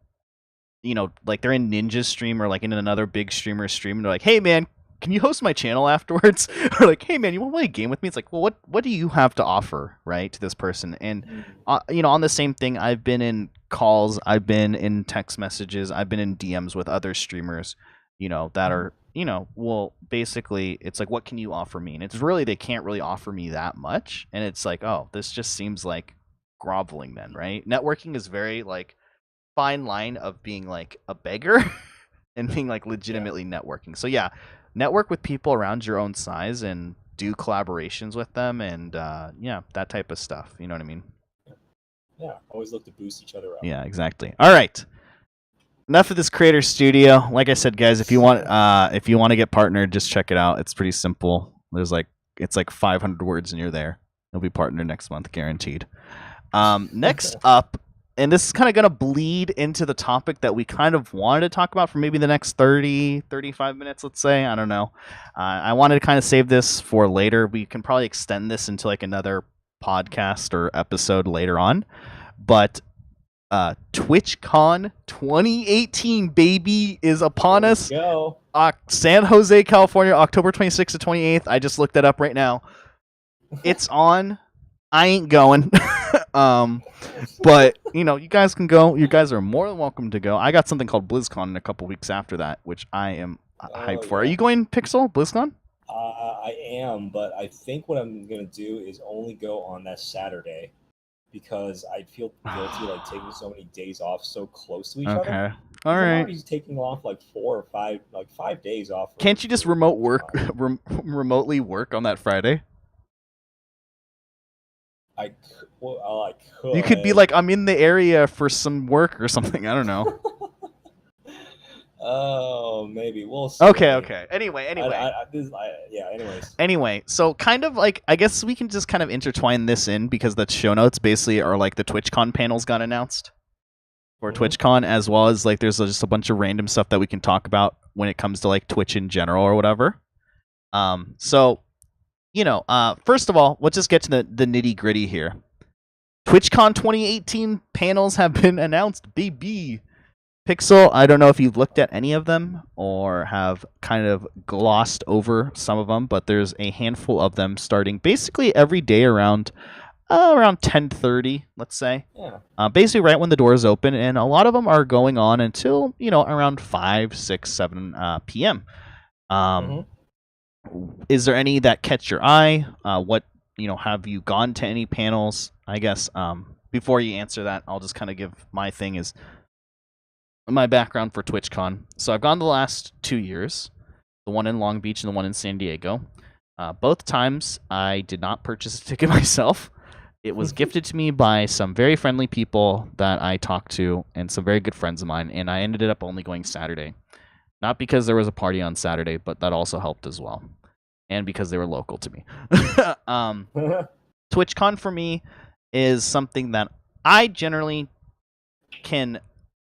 you know, like they're in Ninja's stream or like in another big streamer's stream, and they're like, "Hey man, can you host my channel afterwards?" Or like, "Hey man, you want to play a game with me?" It's like, well, what do you have to offer, right, to this person? And you know, on the same thing, I've been in calls, I've been in text messages, I've been in DMs with other streamers, you know, that are, you know, well, basically, it's like, what can you offer me? And it's really, they can't really offer me that much, and it's like, oh, this just seems like groveling then, right? Networking is very like fine line of being like a beggar and being like legitimately networking. So yeah, network with people around your own size and do collaborations with them, and yeah, that type of stuff. You know what I mean? Yeah, always look to boost each other up. Yeah, exactly. All right. Enough of this creator studio. Like I said, guys, if you want to get partnered, just check it out. It's pretty simple. It's like 500 words and you're there. You'll be partnered next month, guaranteed. Next up, and this is kind of going to bleed into the topic that we kind of wanted to talk about for maybe the next 30, 35 minutes, let's say. I don't know. I wanted to kind of save this for later. We can probably extend this into like another podcast or episode later on. But TwitchCon 2018, baby, is upon us. Go. San Jose, California, October 26th to 28th. I just looked that up right now. It's on. I ain't going. But you know, you guys can go. You guys are more than welcome to go. I got something called BlizzCon in a couple weeks after that, which I am hyped for. Are you going, Pixel? BlizzCon? I am, but I think what I'm gonna do is only go on that Saturday, because I feel guilty like taking so many days off so close to each other. Okay. All right. I'm already taking off like 4 or 5, like 5 days off. Can't you just remotely work on that Friday? I could. You could be like, I'm in the area for some work or something. I don't know. Oh, maybe we'll see. Okay. Anyway. Anyways. Anyway, so kind of like, I guess we can just kind of intertwine this in, because the show notes basically are like the TwitchCon panels got announced for TwitchCon, as well as like there's just a bunch of random stuff that we can talk about when it comes to like Twitch in general or whatever. So, you know, first of all, let's just get to the nitty gritty here. TwitchCon 2018 panels have been announced, baby. Pixel, I don't know if you've looked at any of them or have kind of glossed over some of them, but there's a handful of them starting basically every day around 10:30, let's say. Yeah. Basically right when the doors open, and a lot of them are going on until, you know, around 5, 6, 7 p.m. Is there any that catch your eye? What, you know, have you gone to any panels? I guess before you answer that, I'll just kind of give my thing is my background for TwitchCon. So I've gone the last 2 years, the one in Long Beach and the one in San Diego. Both times I did not purchase a ticket myself. It was gifted to me by some very friendly people that I talked to and some very good friends of mine, and I ended up only going Saturday. Not because there was a party on Saturday, but that also helped as well. And because they were local to me. TwitchCon for me is something that I generally can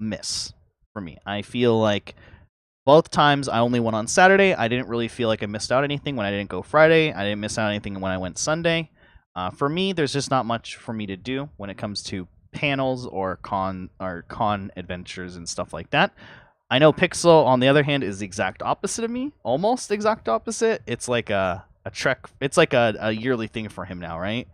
miss. For me, I feel like both times I only went on Saturday. I didn't really feel like I missed out anything when I didn't go Friday. I didn't miss out anything when I went Sunday. For me, there's just not much for me to do when it comes to panels or con adventures and stuff like that. I know Pixel, on the other hand, is the exact opposite of me. Almost exact opposite. It's like a trek. It's like a yearly thing for him now, right?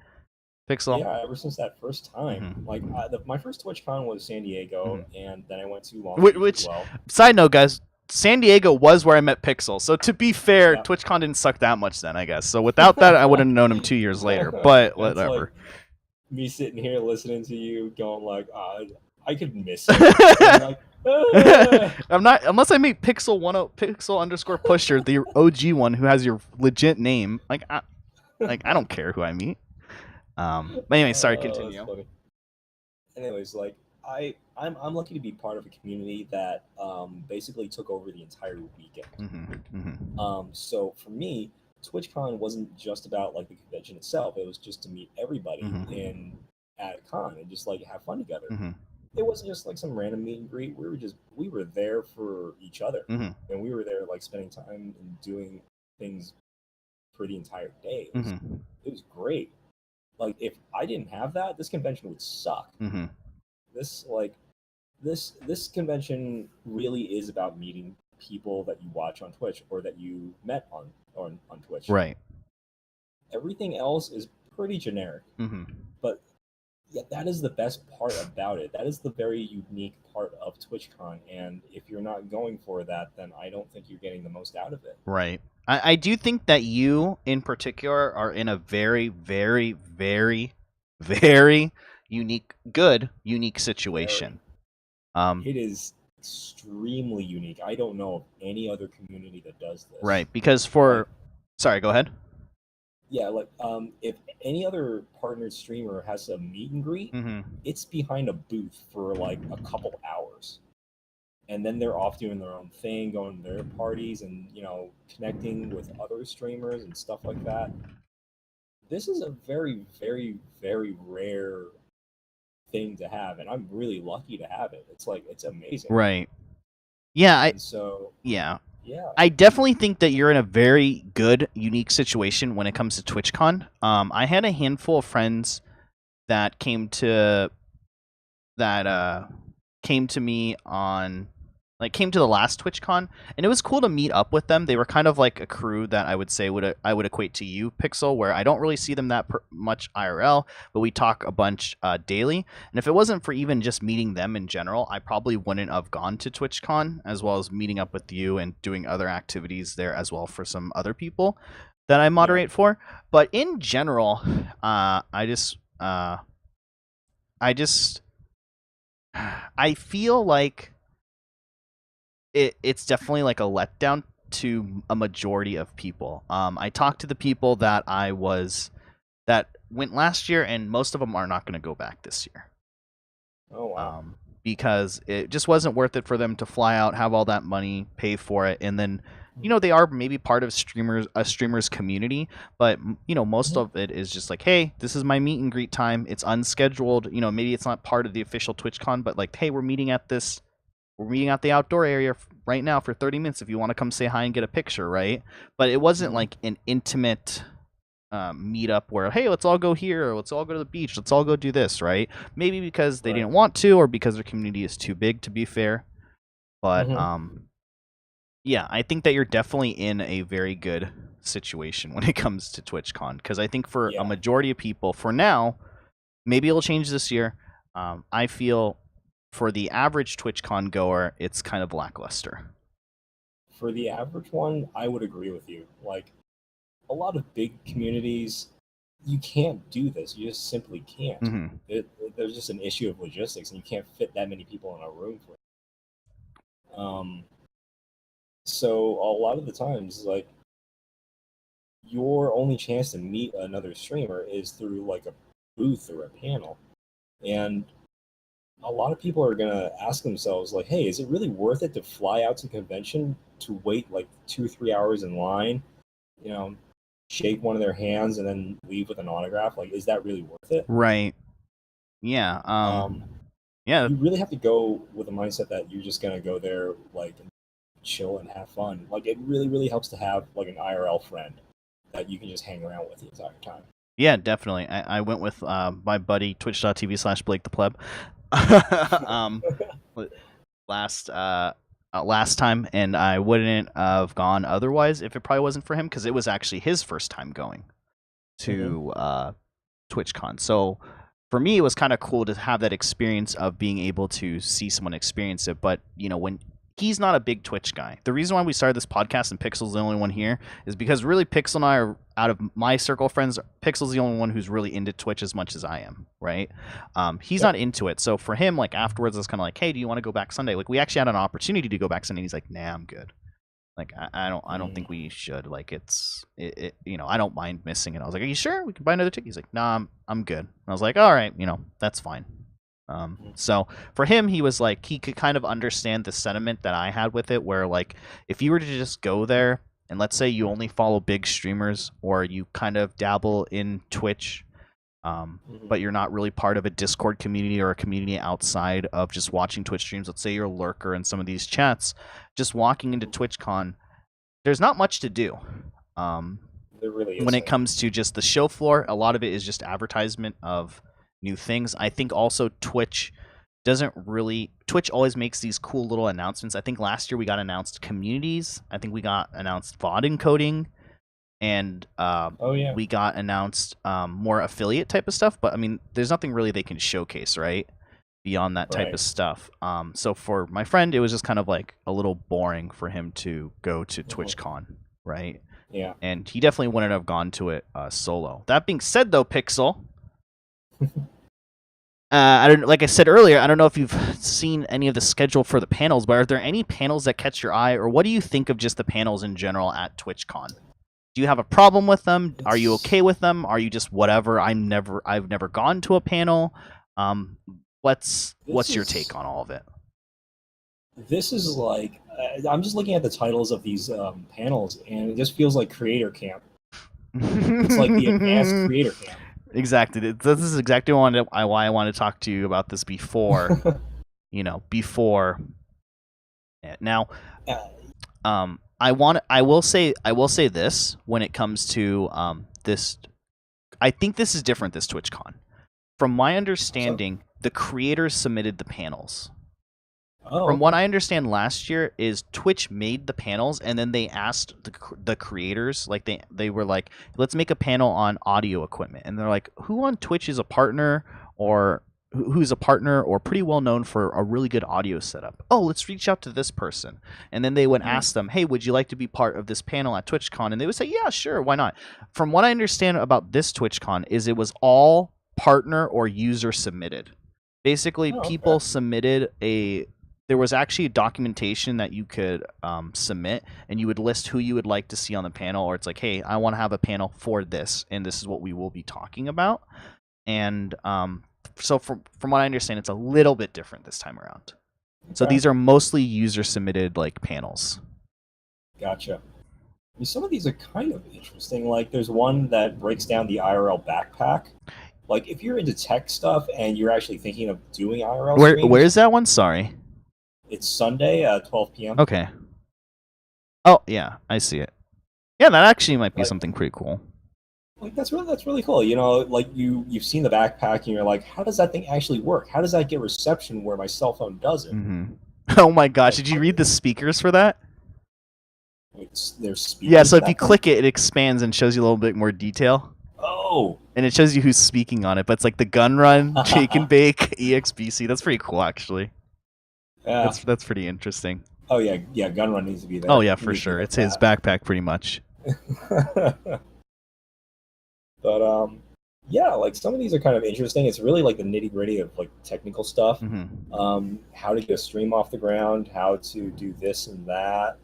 Pixel? Yeah, ever since that first time. Like my first TwitchCon was San Diego, and then I went to Long Beach as well. Side note, guys, San Diego was where I met Pixel. So to be fair, TwitchCon didn't suck that much then, I guess. So without that, I wouldn't have known him 2 years later. But whatever. Like me sitting here listening to you, going like, I could miss it. I'm not, unless I meet Pixel_Pusher, the OG one who has your legit name. Like I don't care who I meet. But anyway, sorry, continue. Anyways, like I'm lucky to be part of a community that basically took over the entire weekend. So for me, TwitchCon wasn't just about like the convention itself. It was just to meet everybody at a con and just like have fun together. it wasn't just like some random meet and greet. We were there for each other, and we were there like spending time and doing things for the entire day. It was great. Like if I didn't have that, this convention would suck. This like this convention really is about meeting people that you watch on Twitch or that you met on Twitch. Right. Everything else is pretty generic. But yeah, that is the best part about it. That is the very unique part of TwitchCon. And if you're not going for that, then I don't think you're getting the most out of it. Right. I do think that you, in particular, are in a very, very, very, very unique situation. It is extremely unique. I don't know of any other community that does this. Right, because sorry, go ahead. Yeah, like if any other partnered streamer has a meet and greet, it's behind a booth for like a couple hours. And then they're off doing their own thing, going to their parties and, connecting with other streamers and stuff like that. This is a very, very, very rare thing to have, and I'm really lucky to have it. It's amazing. Right. Yeah, yeah. I definitely think that you're in a very good, unique situation when it comes to TwitchCon. I had a handful of friends that came to me came to the last TwitchCon, and it was cool to meet up with them. They were kind of like a crew that I would say I would equate to you, Pixel, where I don't really see them that much IRL, but we talk a bunch daily. And if it wasn't for even just meeting them in general, I probably wouldn't have gone to TwitchCon, as well as meeting up with you and doing other activities there as well for some other people that I moderate for. But in general, I feel like it's definitely like a letdown to a majority of people. I talked to the people that went last year, and most of them are not going to go back this year. Oh wow! Because it just wasn't worth it for them to fly out, have all that money, pay for it, and then they are maybe part of a streamer's community, but most of it is just like, hey, this is my meet and greet time. It's unscheduled. Maybe it's not part of the official TwitchCon, but like, hey, we're meeting at the outdoor area right now for 30 minutes if you want to come say hi and get a picture, right? But it wasn't like an intimate meetup where, hey, let's all go here, or let's all go to the beach, let's all go do this, right? Maybe because they didn't want to, or because their community is too big, to be fair. But yeah, I think that you're definitely in a very good situation when it comes to TwitchCon, because I think for a majority of people, for now, maybe it'll change this year. I feel for the average TwitchCon goer, it's kind of lackluster. For the average one, I would agree with you. Like, a lot of big communities, you can't do this. You just simply can't. There's just an issue of logistics, and you can't fit that many people in a room for it. So a lot of the times, like, your only chance to meet another streamer is through like a booth or a panel, and a lot of people are gonna ask themselves, like, hey, is it really worth it to fly out to convention to wait like 2-3 hours in line, shake one of their hands and then leave with an autograph? Like, is that really worth it? Right. Yeah. Yeah. You really have to go with a mindset that you're just gonna go there, like, chill and have fun. Like, it really, really helps to have like an IRL friend that you can just hang around with the entire time. Yeah, definitely. I went with my buddy, twitch.tv/Blake the Pleb. Last time, and I wouldn't have gone otherwise if it probably wasn't for him, because it was actually his first time going to TwitchCon. So for me, it was kind of cool to have that experience of being able to see someone experience it. But when he's not a big Twitch guy. The reason why we started this podcast and Pixel's the only one here is because really Pixel and I are, out of my circle of friends, Pixel's the only one who's really into Twitch as much as I am, right? He's not into it. So for him, like, afterwards, it's kind of like, hey, do you want to go back Sunday? Like, we actually had an opportunity to go back Sunday, and he's like, nah, I'm good. Like, I don't think we should. Like, I don't mind missing it. I was like, are you sure? We can buy another ticket. He's like, nah, I'm good. And I was like, all right, that's fine. So for him, he was like, he could kind of understand the sentiment that I had with it, where like, if you were to just go there and let's say you only follow big streamers or you kind of dabble in Twitch, but you're not really part of a Discord community or a community outside of just watching Twitch streams. Let's say you're a lurker in some of these chats, just walking into TwitchCon, there's not much to do. There really when it comes to just the show floor, a lot of it is just advertisement of new things. I think also Twitch always makes these cool little announcements. I think last year we got announced communities. I think we got announced VOD encoding, and we got announced more affiliate type of stuff. But I mean, there's nothing really they can showcase, right? Beyond that type of stuff. So for my friend, it was just kind of like a little boring for him to go to TwitchCon, right? Yeah. And he definitely wouldn't have gone to it solo. That being said, though, Pixel, like I said earlier, I don't know if you've seen any of the schedule for the panels, but are there any panels that catch your eye, or what do you think of just the panels in general at TwitchCon? Do you have a problem with them? Are you okay with them? Are you just whatever? I've never gone to a panel. What's your take on all of it? This is like I'm just looking at the titles of these panels, and it just feels like creator camp. It's like the advanced creator camp. Exactly. This is exactly why I want to talk to you about this before, before. Now, I will say this when it comes to this. I think this is different this TwitchCon. From my understanding, the creators submitted the panels. From what I understand, last year is Twitch made the panels, and then they asked the creators, like they were like, let's make a panel on audio equipment, and they're like, who on Twitch is a partner or who's a partner or pretty well known for a really good audio setup? Oh, let's reach out to this person, and then they would ask them, hey, would you like to be part of this panel at TwitchCon? And they would say, yeah, sure, why not? From what I understand about this TwitchCon is it was all partner or user submitted. Basically, people submitted there was actually documentation that you could submit, and you would list who you would like to see on the panel, or it's like, hey, I want to have a panel for this, and this is what we will be talking about. And so from what I understand, it's a little bit different this time around. So these are mostly user-submitted panels. Gotcha. I mean, some of these are kind of interesting. Like, there's one that breaks down the IRL backpack. Like, if you're into tech stuff and you're actually thinking of doing IRL streams, where is that one? Sorry. It's Sunday at 12 p.m. Okay. Oh, yeah, I see it. Yeah, that actually might be something pretty cool. Like that's really cool. Like you've seen the backpack and you're like, how does that thing actually work? How does that get reception where my cell phone doesn't? Mm-hmm. Oh my gosh, did you read the speakers for that? There's speakers. Yeah, so if you click it, it expands and shows you a little bit more detail. Oh. And it shows you who's speaking on it, but it's like the Gun Run, Shake and Bake, EXBC. That's pretty cool, actually. Yeah. That's pretty interesting. Oh yeah, Gun Run needs to be there. Oh yeah, for sure. It's his backpack, pretty much. But yeah, like some of these are kind of interesting. It's really like the nitty gritty of like technical stuff. Mm-hmm. How to get a stream off the ground, how to do this and that.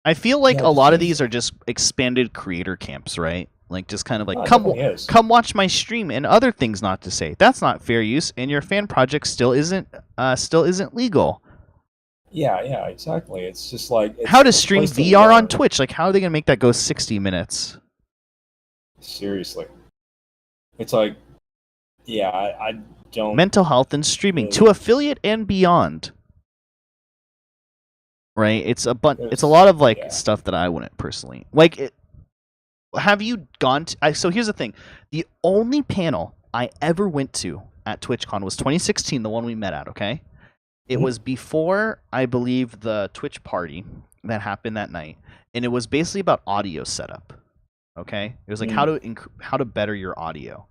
I feel like a lot of these are just expanded creator camps, right? Like just kind of like come watch my stream and other things not to say. That's not fair use, and your fan project still isn't legal. Yeah, exactly. It's just like how to stream VR on Twitch. Like how are they gonna make that go 60 minutes? Seriously, it's like, yeah, I don't. Mental health and streaming to affiliate and beyond. Right? It's a lot of stuff that I wouldn't personally like. Have you gone to... So here's the thing. The only panel I ever went to at TwitchCon was 2016, the one we met at, okay? It was before, I believe, the Twitch party that happened that night. And it was basically about audio setup, okay? It was like how to better your audio.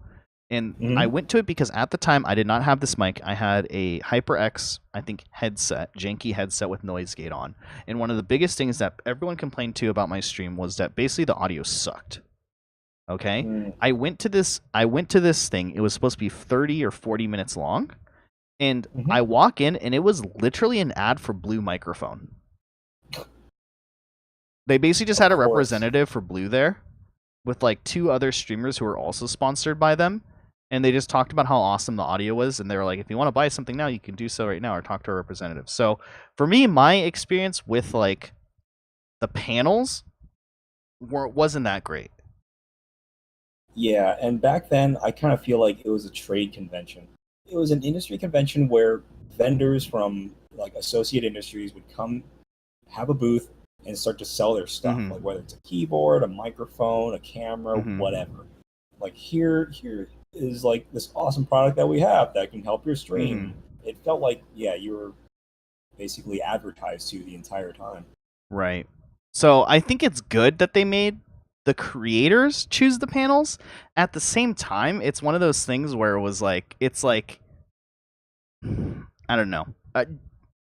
And I went to it because at the time, I did not have this mic. I had a HyperX, I think, janky headset with noise gate on. And one of the biggest things that everyone complained to about my stream was that basically the audio sucked. Okay? I went to this thing. It was supposed to be 30 or 40 minutes long. And I walk in, and it was literally an ad for Blue Microphone. They basically just had a representative for Blue there with like two other streamers who were also sponsored by them. And they just talked about how awesome the audio was, and they were like, if you want to buy something now, you can do so right now or talk to a representative. So for me, my experience with like the panels wasn't that great. Yeah, and back then I kind of feel like it was a trade convention. It was an industry convention where vendors from like associate industries would come, have a booth, and start to sell their stuff, like whether it's a keyboard, a microphone, a camera, whatever. Like here is like this awesome product that we have that can help your stream. It felt like, yeah, you were basically advertised to the entire time. Right. So I think it's good that they made the creators choose the panels. At the same time, it's one of those things where it was like, it's like, I don't know.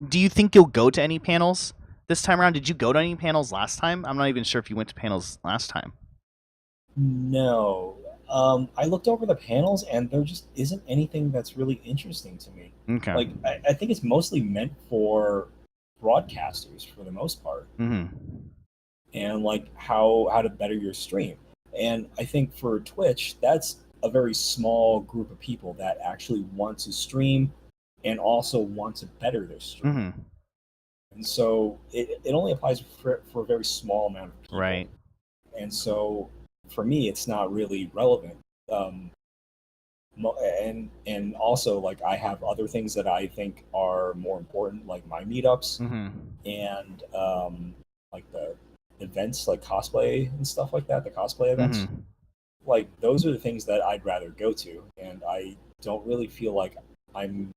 Do you think you'll go to any panels this time around? Did you go to any panels last time? I'm not even sure if you went to panels last time. No. I looked over the panels, and there just isn't anything that's really interesting to me. Okay. Like, I think it's mostly meant for broadcasters for the most part, and like how to better your stream. And I think for Twitch, that's a very small group of people that actually want to stream and also want to better their stream. And so it only applies for a very small amount of people. Right. And so for me, it's not really relevant. And also, like, I have other things that I think are more important, like my meetups and like the events, like cosplay and stuff like that, the cosplay events. Like, those are the things that I'd rather go to, and I don't really feel like I'm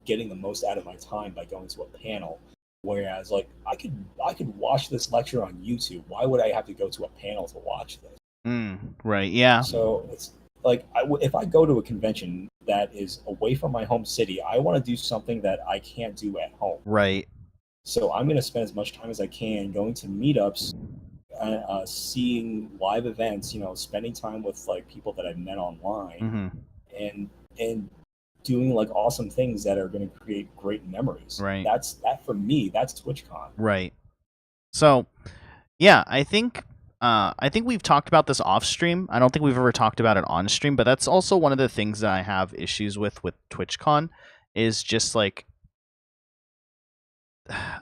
getting the most out of my time by going to a panel. Whereas, like, I could watch this lecture on YouTube. Why would I have to go to a panel to watch this? Right. Yeah. So it's like, if I go to a convention that is away from my home city, I want to do something that I can't do at home. Right. So I'm going to spend as much time as I can going to meetups, seeing live events, spending time with like people that I've met online, and doing like awesome things that are going to create great memories. Right. That for me, that's TwitchCon. Right. So, yeah, I think we've talked about this off stream. I don't think we've ever talked about it on stream, but that's also one of the things that I have issues with TwitchCon is just like,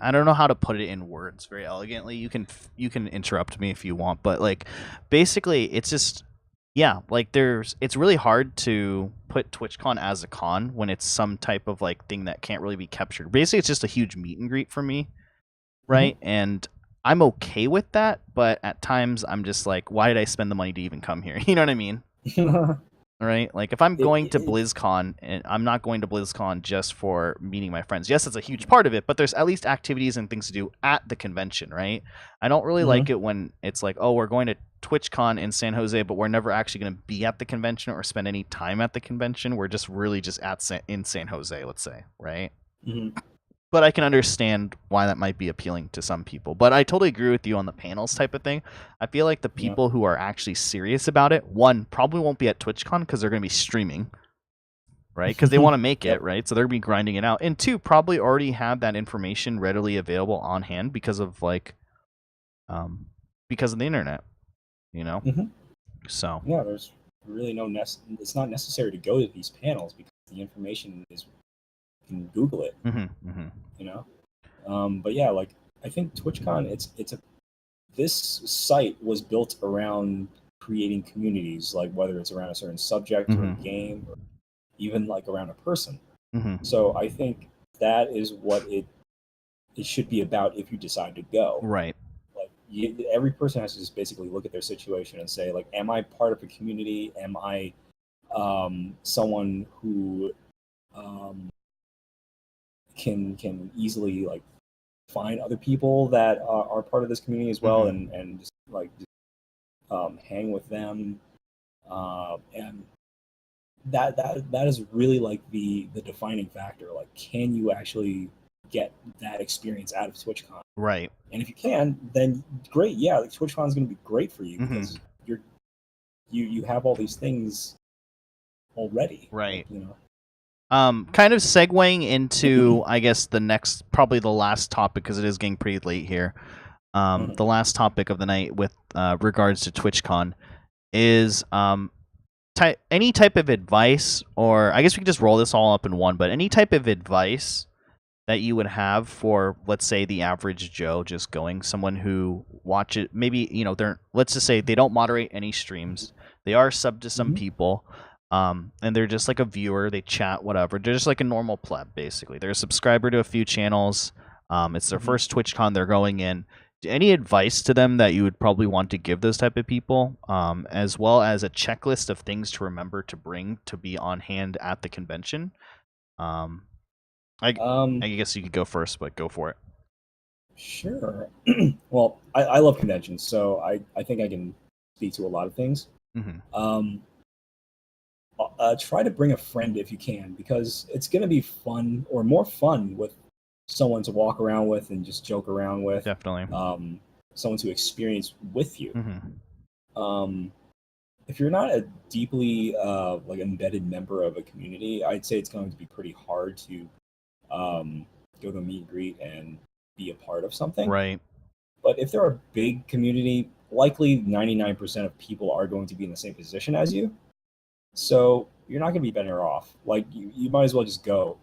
I don't know how to put it in words very elegantly. You can interrupt me if you want, but like basically it's just, yeah, like it's really hard to put TwitchCon as a con when it's some type of like thing that can't really be captured. Basically, it's just a huge meet and greet for me, right? And I'm okay with that, but at times I'm just like, why did I spend the money to even come here? You know what I mean? Right? Like if I'm going to BlizzCon, and I'm not going to BlizzCon just for meeting my friends. Yes, it's a huge part of it, but there's at least activities and things to do at the convention, right? I don't really like it when it's like, oh, we're going to TwitchCon in San Jose, but we're never actually going to be at the convention or spend any time at the convention. We're just really just in San Jose, let's say, right? But I can understand why that might be appealing to some people. But I totally agree with you on the panels type of thing. I feel like the people who are actually serious about it, one, probably won't be at TwitchCon because they're going to be streaming, right? Because they want to make it, right? So they're going to be grinding it out. And two, probably already have that information readily available on hand because of like, because of the internet, So yeah, there's really it's not necessary to go to these panels because the information is. Can Google it, but yeah, like I think TwitchCon, this site was built around creating communities, like whether it's around a certain subject or a game, or even like around a person. So I think that is what it should be about if you decide to go. Right. Like every person has to just basically look at their situation and say, like, am I part of a community? Am I someone who can easily like find other people that are part of this community as well, and just like hang with them, and that is really like the defining factor. Like, can you actually get that experience out of TwitchCon? Right. And if you can, then great. Yeah, like TwitchCon is going to be great for you because you have all these things already. Right. Like, kind of segueing into, I guess, probably the last topic, because it is getting pretty late here. The last topic of the night with regards to TwitchCon is any type of advice, or I guess we could just roll this all up in one, but any type of advice that you would have for, let's say, the average Joe just going, someone who watches, maybe, let's just say they don't moderate any streams. They are sub to some people, and they're just like a viewer. They chat, whatever. They're just like a normal pleb, basically. They're a subscriber to a few channels. It's their first TwitchCon they're going in. Any advice to them that you would probably want to give those type of people, as well as a checklist of things to remember to bring to be on hand at the convention? I guess you could go first, but go for it. Sure. Well, I love conventions, so I think I can speak to a lot of things. Try to bring a friend if you can, because it's going to be fun, or more fun, with someone to walk around with and just joke around with. Definitely. Someone to experience with you. If you're not a deeply like embedded member of a community, I'd say it's going to be pretty hard to go to a meet and greet and be a part of something. Right. But if they're a big community, likely 99% of people are going to be in the same position as you. So you're not going to be better off. Like, you might as well just go.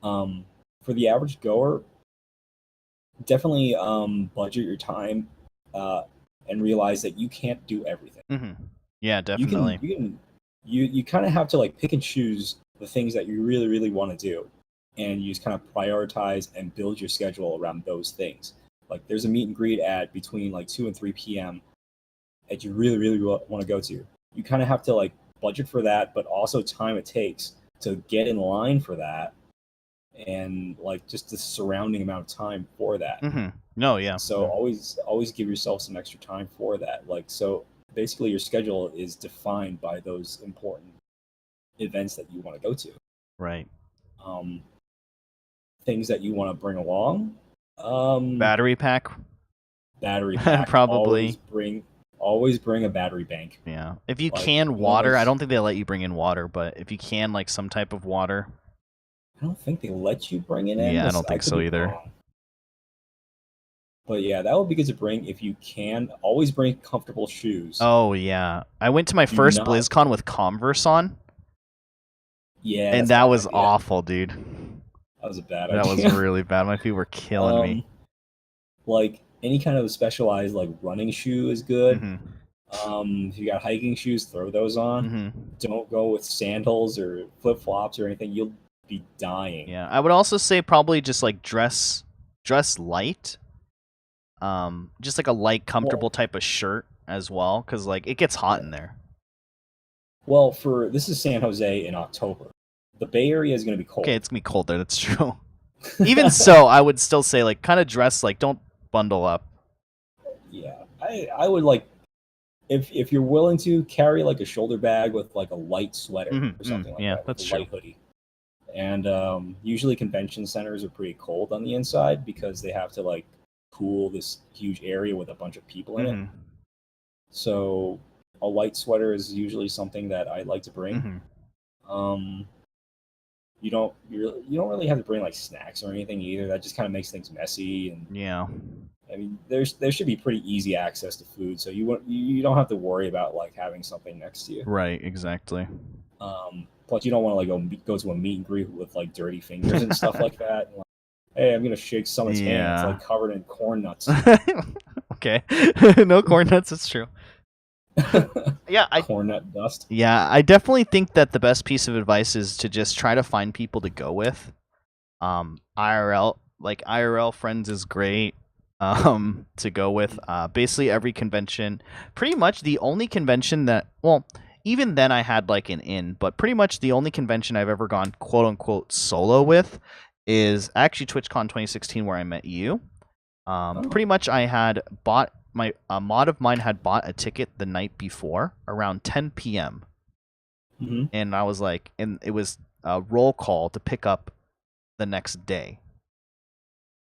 For the average goer, definitely budget your time and realize that you can't do everything. Yeah, definitely. You kind of have to like pick and choose the things that you really, really want to do, and you just kind of prioritize and build your schedule around those things. Like, there's a meet and greet at between like 2 and 3 p.m. that you really, really want to go to. You kind of have to like budget for that, but also time it takes to get in line for that, and like just the surrounding amount of time for that. No, yeah. So always give yourself some extra time for that. Like, so basically your schedule is defined by those important events that you want to go to. Right. Things that you want to bring along. Battery pack. Probably. Always bring a battery bank. Yeah. If you can, water. I don't think they let you bring in water, but if you can, like some type of water. I don't think they let you bring it in. Yeah, I don't think so either. Wrong. But yeah, that would be good to bring if you can. Always bring comfortable shoes. Oh yeah, I went to my first BlizzCon with Converse on. Yeah, and that was awful, dude. That was a bad idea. That was really bad. My feet were killing me. Like, any kind of specialized like running shoe is good. If you got hiking shoes, throw those on. Don't go with sandals or flip flops or anything. You'll be dying. Yeah, I would also say probably just like dress light. Just like a light, comfortable type of shirt as well, because like it gets hot in there. Well, this is San Jose in October. The Bay Area is going to be cold. Okay, it's going to be cold there. That's true. Even so, I would still say like kind of dress like, don't bundle up. Yeah, I would like, if you're willing to, carry like a shoulder bag with like a light sweater or something like that. Yeah, that's true. Light hoodie. And usually convention centers are pretty cold on the inside because they have to like cool this huge area with a bunch of people in it. So a light sweater is usually something that I like to bring. You don't really have to bring like snacks or anything either. That just kind of makes things messy. And yeah, I mean, there should be pretty easy access to food, so you don't have to worry about like having something next to you. Right, exactly. Plus, you don't want to like go to a meet and greet with like dirty fingers and stuff like that. And, like, hey, I'm gonna shake someone's hand. It's like covered in corn nuts. Okay, no corn nuts. It's true. Yeah, corn nut dust. Yeah, I definitely think that the best piece of advice is to just try to find people to go with. IRL friends is great. To go with. Basically every convention. Pretty much the only convention that, well, even then I had like an in, but pretty much the only convention I've ever gone quote unquote solo with is actually TwitchCon 2016, where I met you. Pretty much I had bought a mod of mine had bought a ticket the night before around 10 p.m. And I was like, and it was a roll call to pick up the next day.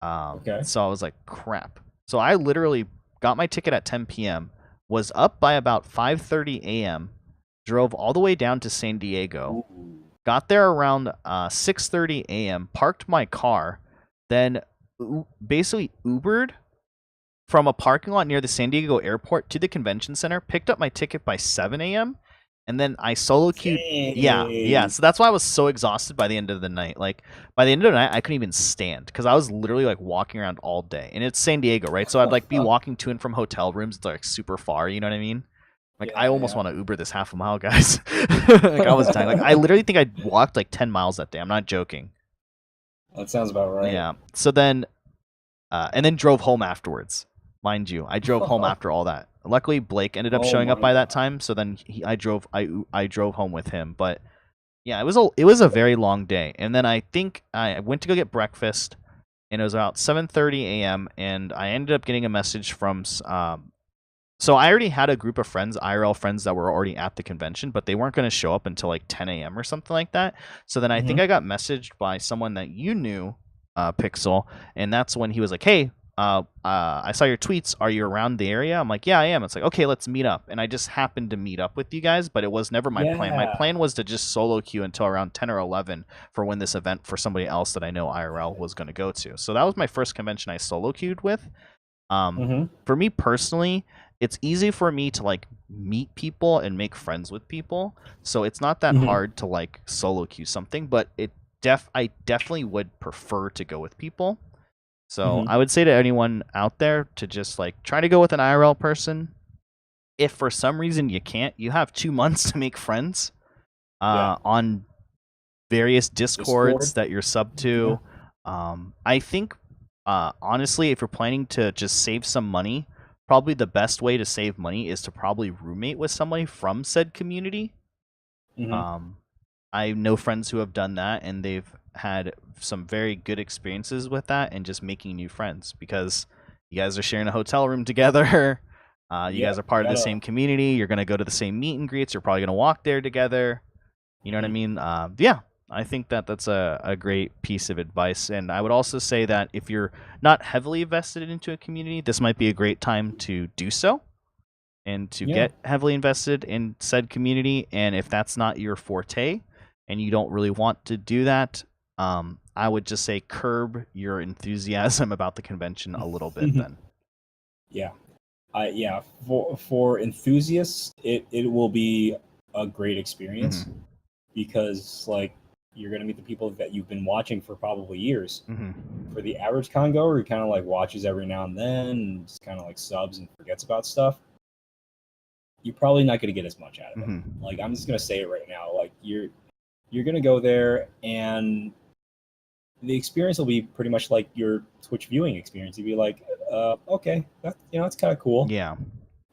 So I was like, crap. So I literally got my ticket at 10 p.m., was up by about 5:30 a.m., drove all the way down to San Diego, got there around 6:30 a.m., parked my car, then basically Ubered from a parking lot near the San Diego airport to the convention center, picked up my ticket by 7 a.m., and then I solo queued. Yeah. So that's why I was so exhausted by the end of the night. Like by the end of the night, I couldn't even stand because I was literally like walking around all day, and it's San Diego, right? So I'd like be walking to and from hotel rooms. It's like super far. You know what I mean? Like I almost want to Uber this half a mile, guys. Like I was dying. Like I literally think I walked like 10 miles that day. I'm not joking. That sounds about right. Yeah. So then, and then drove home afterwards. Mind you, I drove home after all that. Luckily, Blake ended up showing up by that time. So then I drove home with him. But yeah, it was a very long day. And then I think I went to go get breakfast, and it was about 7:30 a.m. And I ended up getting a message from so I already had a group of friends, IRL friends, that were already at the convention, but they weren't going to show up until like 10 a.m. or something like that. So then I think I got messaged by someone that you knew, Pixel, and that's when he was like, "Hey, I saw your tweets. Are you around the area?" I'm like, "Yeah, I am." It's like, "Okay, let's meet up." And I just happened to meet up with you guys, but it was never my plan. My plan was to just solo queue until around 10 or 11 for when this event for somebody else that I know IRL was going to go to. So that was my first convention I solo queued with. For me personally, it's easy for me to like meet people and make friends with people, so it's not that hard to like solo queue something, but I definitely would prefer to go with people. So I would say to anyone out there to just like try to go with an IRL person. If for some reason you can't, you have 2 months to make friends on various Discords that you're sub to. I think honestly, if you're planning to just save some money, probably the best way to save money is to probably roommate with somebody from said community. I know friends who have done that, and they've had some very good experiences with that and just making new friends because you guys are sharing a hotel room together. You guys are part of the same community. You're going to go to the same meet and greets. You're probably going to walk there together. You know what I mean? Yeah, I think that's a great piece of advice. And I would also say that if you're not heavily invested into a community, this might be a great time to do so and to get heavily invested in said community. And if that's not your forte and you don't really want to do that, I would just say curb your enthusiasm about the convention a little bit then. For enthusiasts, it will be a great experience because like you're going to meet the people that you've been watching for probably years. For the average con goer who kind of like watches every now and then and just kind of like subs and forgets about stuff, you're probably not going to get as much out of it. Like I'm just going to say it right now, like you're going to go there and the experience will be pretty much like your Twitch viewing experience. You'd be like, okay, that's kind of cool. Yeah.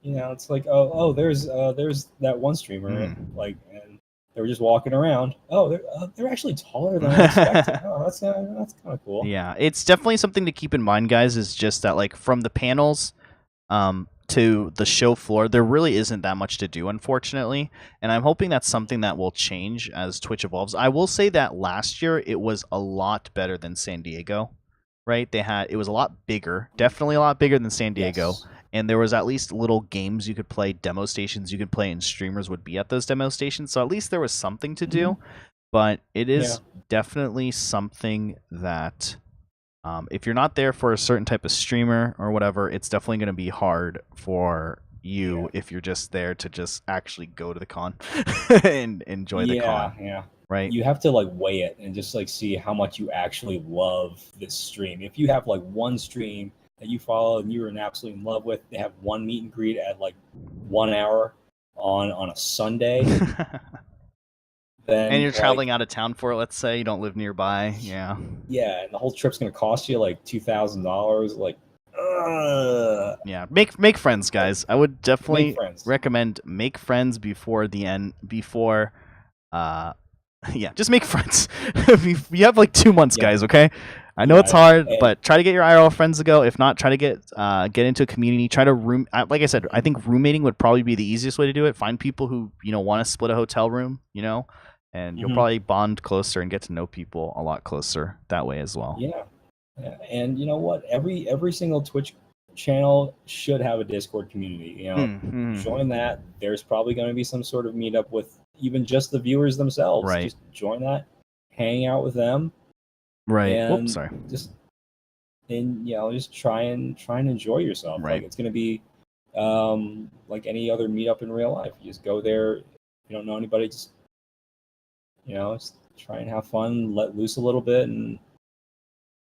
It's like, there's that one streamer, like, and they were just walking around. Oh, they're actually taller than I expected. Oh, that's kind of cool. Yeah, it's definitely something to keep in mind, guys. Is just that like from the panels, to the show floor, there really isn't that much to do, unfortunately. And I'm hoping that's something that will change as Twitch evolves. I will say that last year it was a lot better than San Diego, right? It was a lot bigger, definitely a lot bigger than San Diego. Yes. And there was at least little games you could play, demo stations you could play, and streamers would be at those demo stations. So at least there was something to do. But it is definitely something that if you're not there for a certain type of streamer or whatever, it's definitely going to be hard for you if you're just there to just actually go to the con and enjoy the con. Right? You have to like weigh it and just like see how much you actually love this stream. If you have like one stream that you follow and you're absolutely in love with, they have one meet and greet at like 1 hour on a Sunday. Then, and you're traveling out of town for it, let's say you don't live nearby. Yeah, and the whole trip's gonna cost you like $2,000. Like, yeah, make friends, guys. I would definitely recommend make friends before the end. Just make friends. You have like 2 months, guys. Okay, I know it's hard, but try to get your IRL friends to go. If not, try to get into a community. Try to like I said, I think roommating would probably be the easiest way to do it. Find people who want to split a hotel room. And you'll probably bond closer and get to know people a lot closer that way as well. Yeah. And you know what? Every single Twitch channel should have a Discord community. Join that. There's probably going to be some sort of meetup with even just the viewers themselves. Right. Just join that, hang out with them. Right. And sorry. Just try and enjoy yourself. Right. Like it's going to be like any other meetup in real life. You just go there. you don't know anybody, just just try and have fun, let loose a little bit, and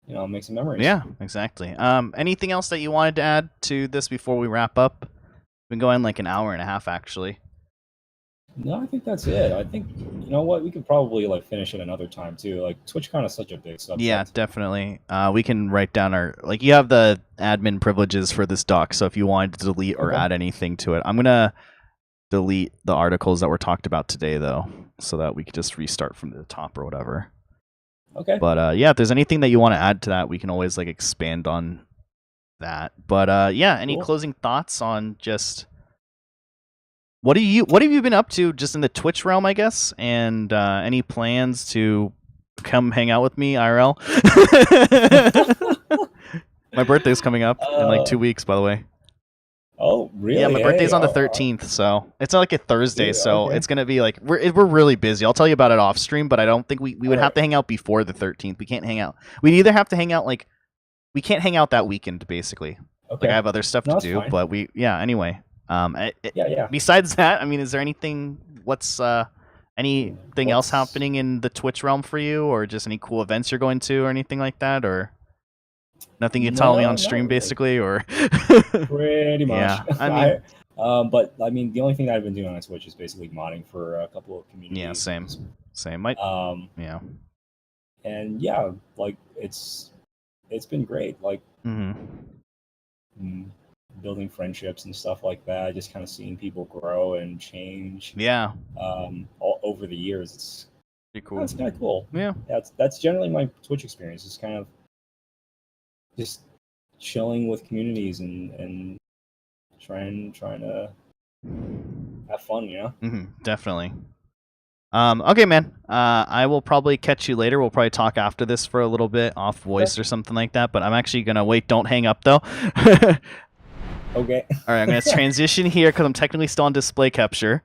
make some memories. Yeah, exactly. Anything else that you wanted to add to this before we wrap up? Been going like an hour and a half, actually. No, I think that's it. I think, you know what, we could probably like finish it another time too. Like TwitchCon is such a big subject. Yeah, definitely. We can write down you have the admin privileges for this doc, so if you wanted to delete or add anything to it, I'm gonna delete the articles that were talked about today though, so that we could just restart from the top or whatever. Okay. But yeah, if there's anything that you want to add to that, we can always like expand on that. But yeah, any closing thoughts on just what have you been up to just in the Twitch realm, I guess, and any plans to come hang out with me IRL? My birthday's coming up in like 2 weeks, by the way. Oh, really? Yeah, my birthday's on the 13th, so it's not like a Thursday, so it's gonna be like we're really busy. I'll tell you about it off stream, but I don't think we would have to hang out before the 13th. We can't hang out. We'd either have to hang out we can't hang out that weekend, basically. Okay. Like I have other stuff to do, fine. but anyway. Yeah. Besides that, I mean, is there anything? Anything else happening in the Twitch realm for you, or just any cool events you're going to, or anything like that, or nothing you can tell me on stream, basically, or pretty much. Yeah, I mean, but I mean, the only thing that I've been doing on Twitch is basically modding for a couple of communities. Yeah, same. Yeah. And yeah, like it's been great. Like. Building friendships and stuff like that, just kind of seeing people grow and change. Yeah. All over the years, it's pretty cool. It's kind of cool. Yeah. That's generally my Twitch experience. It's kind of just chilling with communities and trying to have fun. Definitely. Okay, man. I will probably catch you later. We'll probably talk after this for a little bit, off voice or something like that. But I'm actually gonna wait. Don't hang up though. Okay. All right, I'm gonna transition here because I'm technically still on display capture.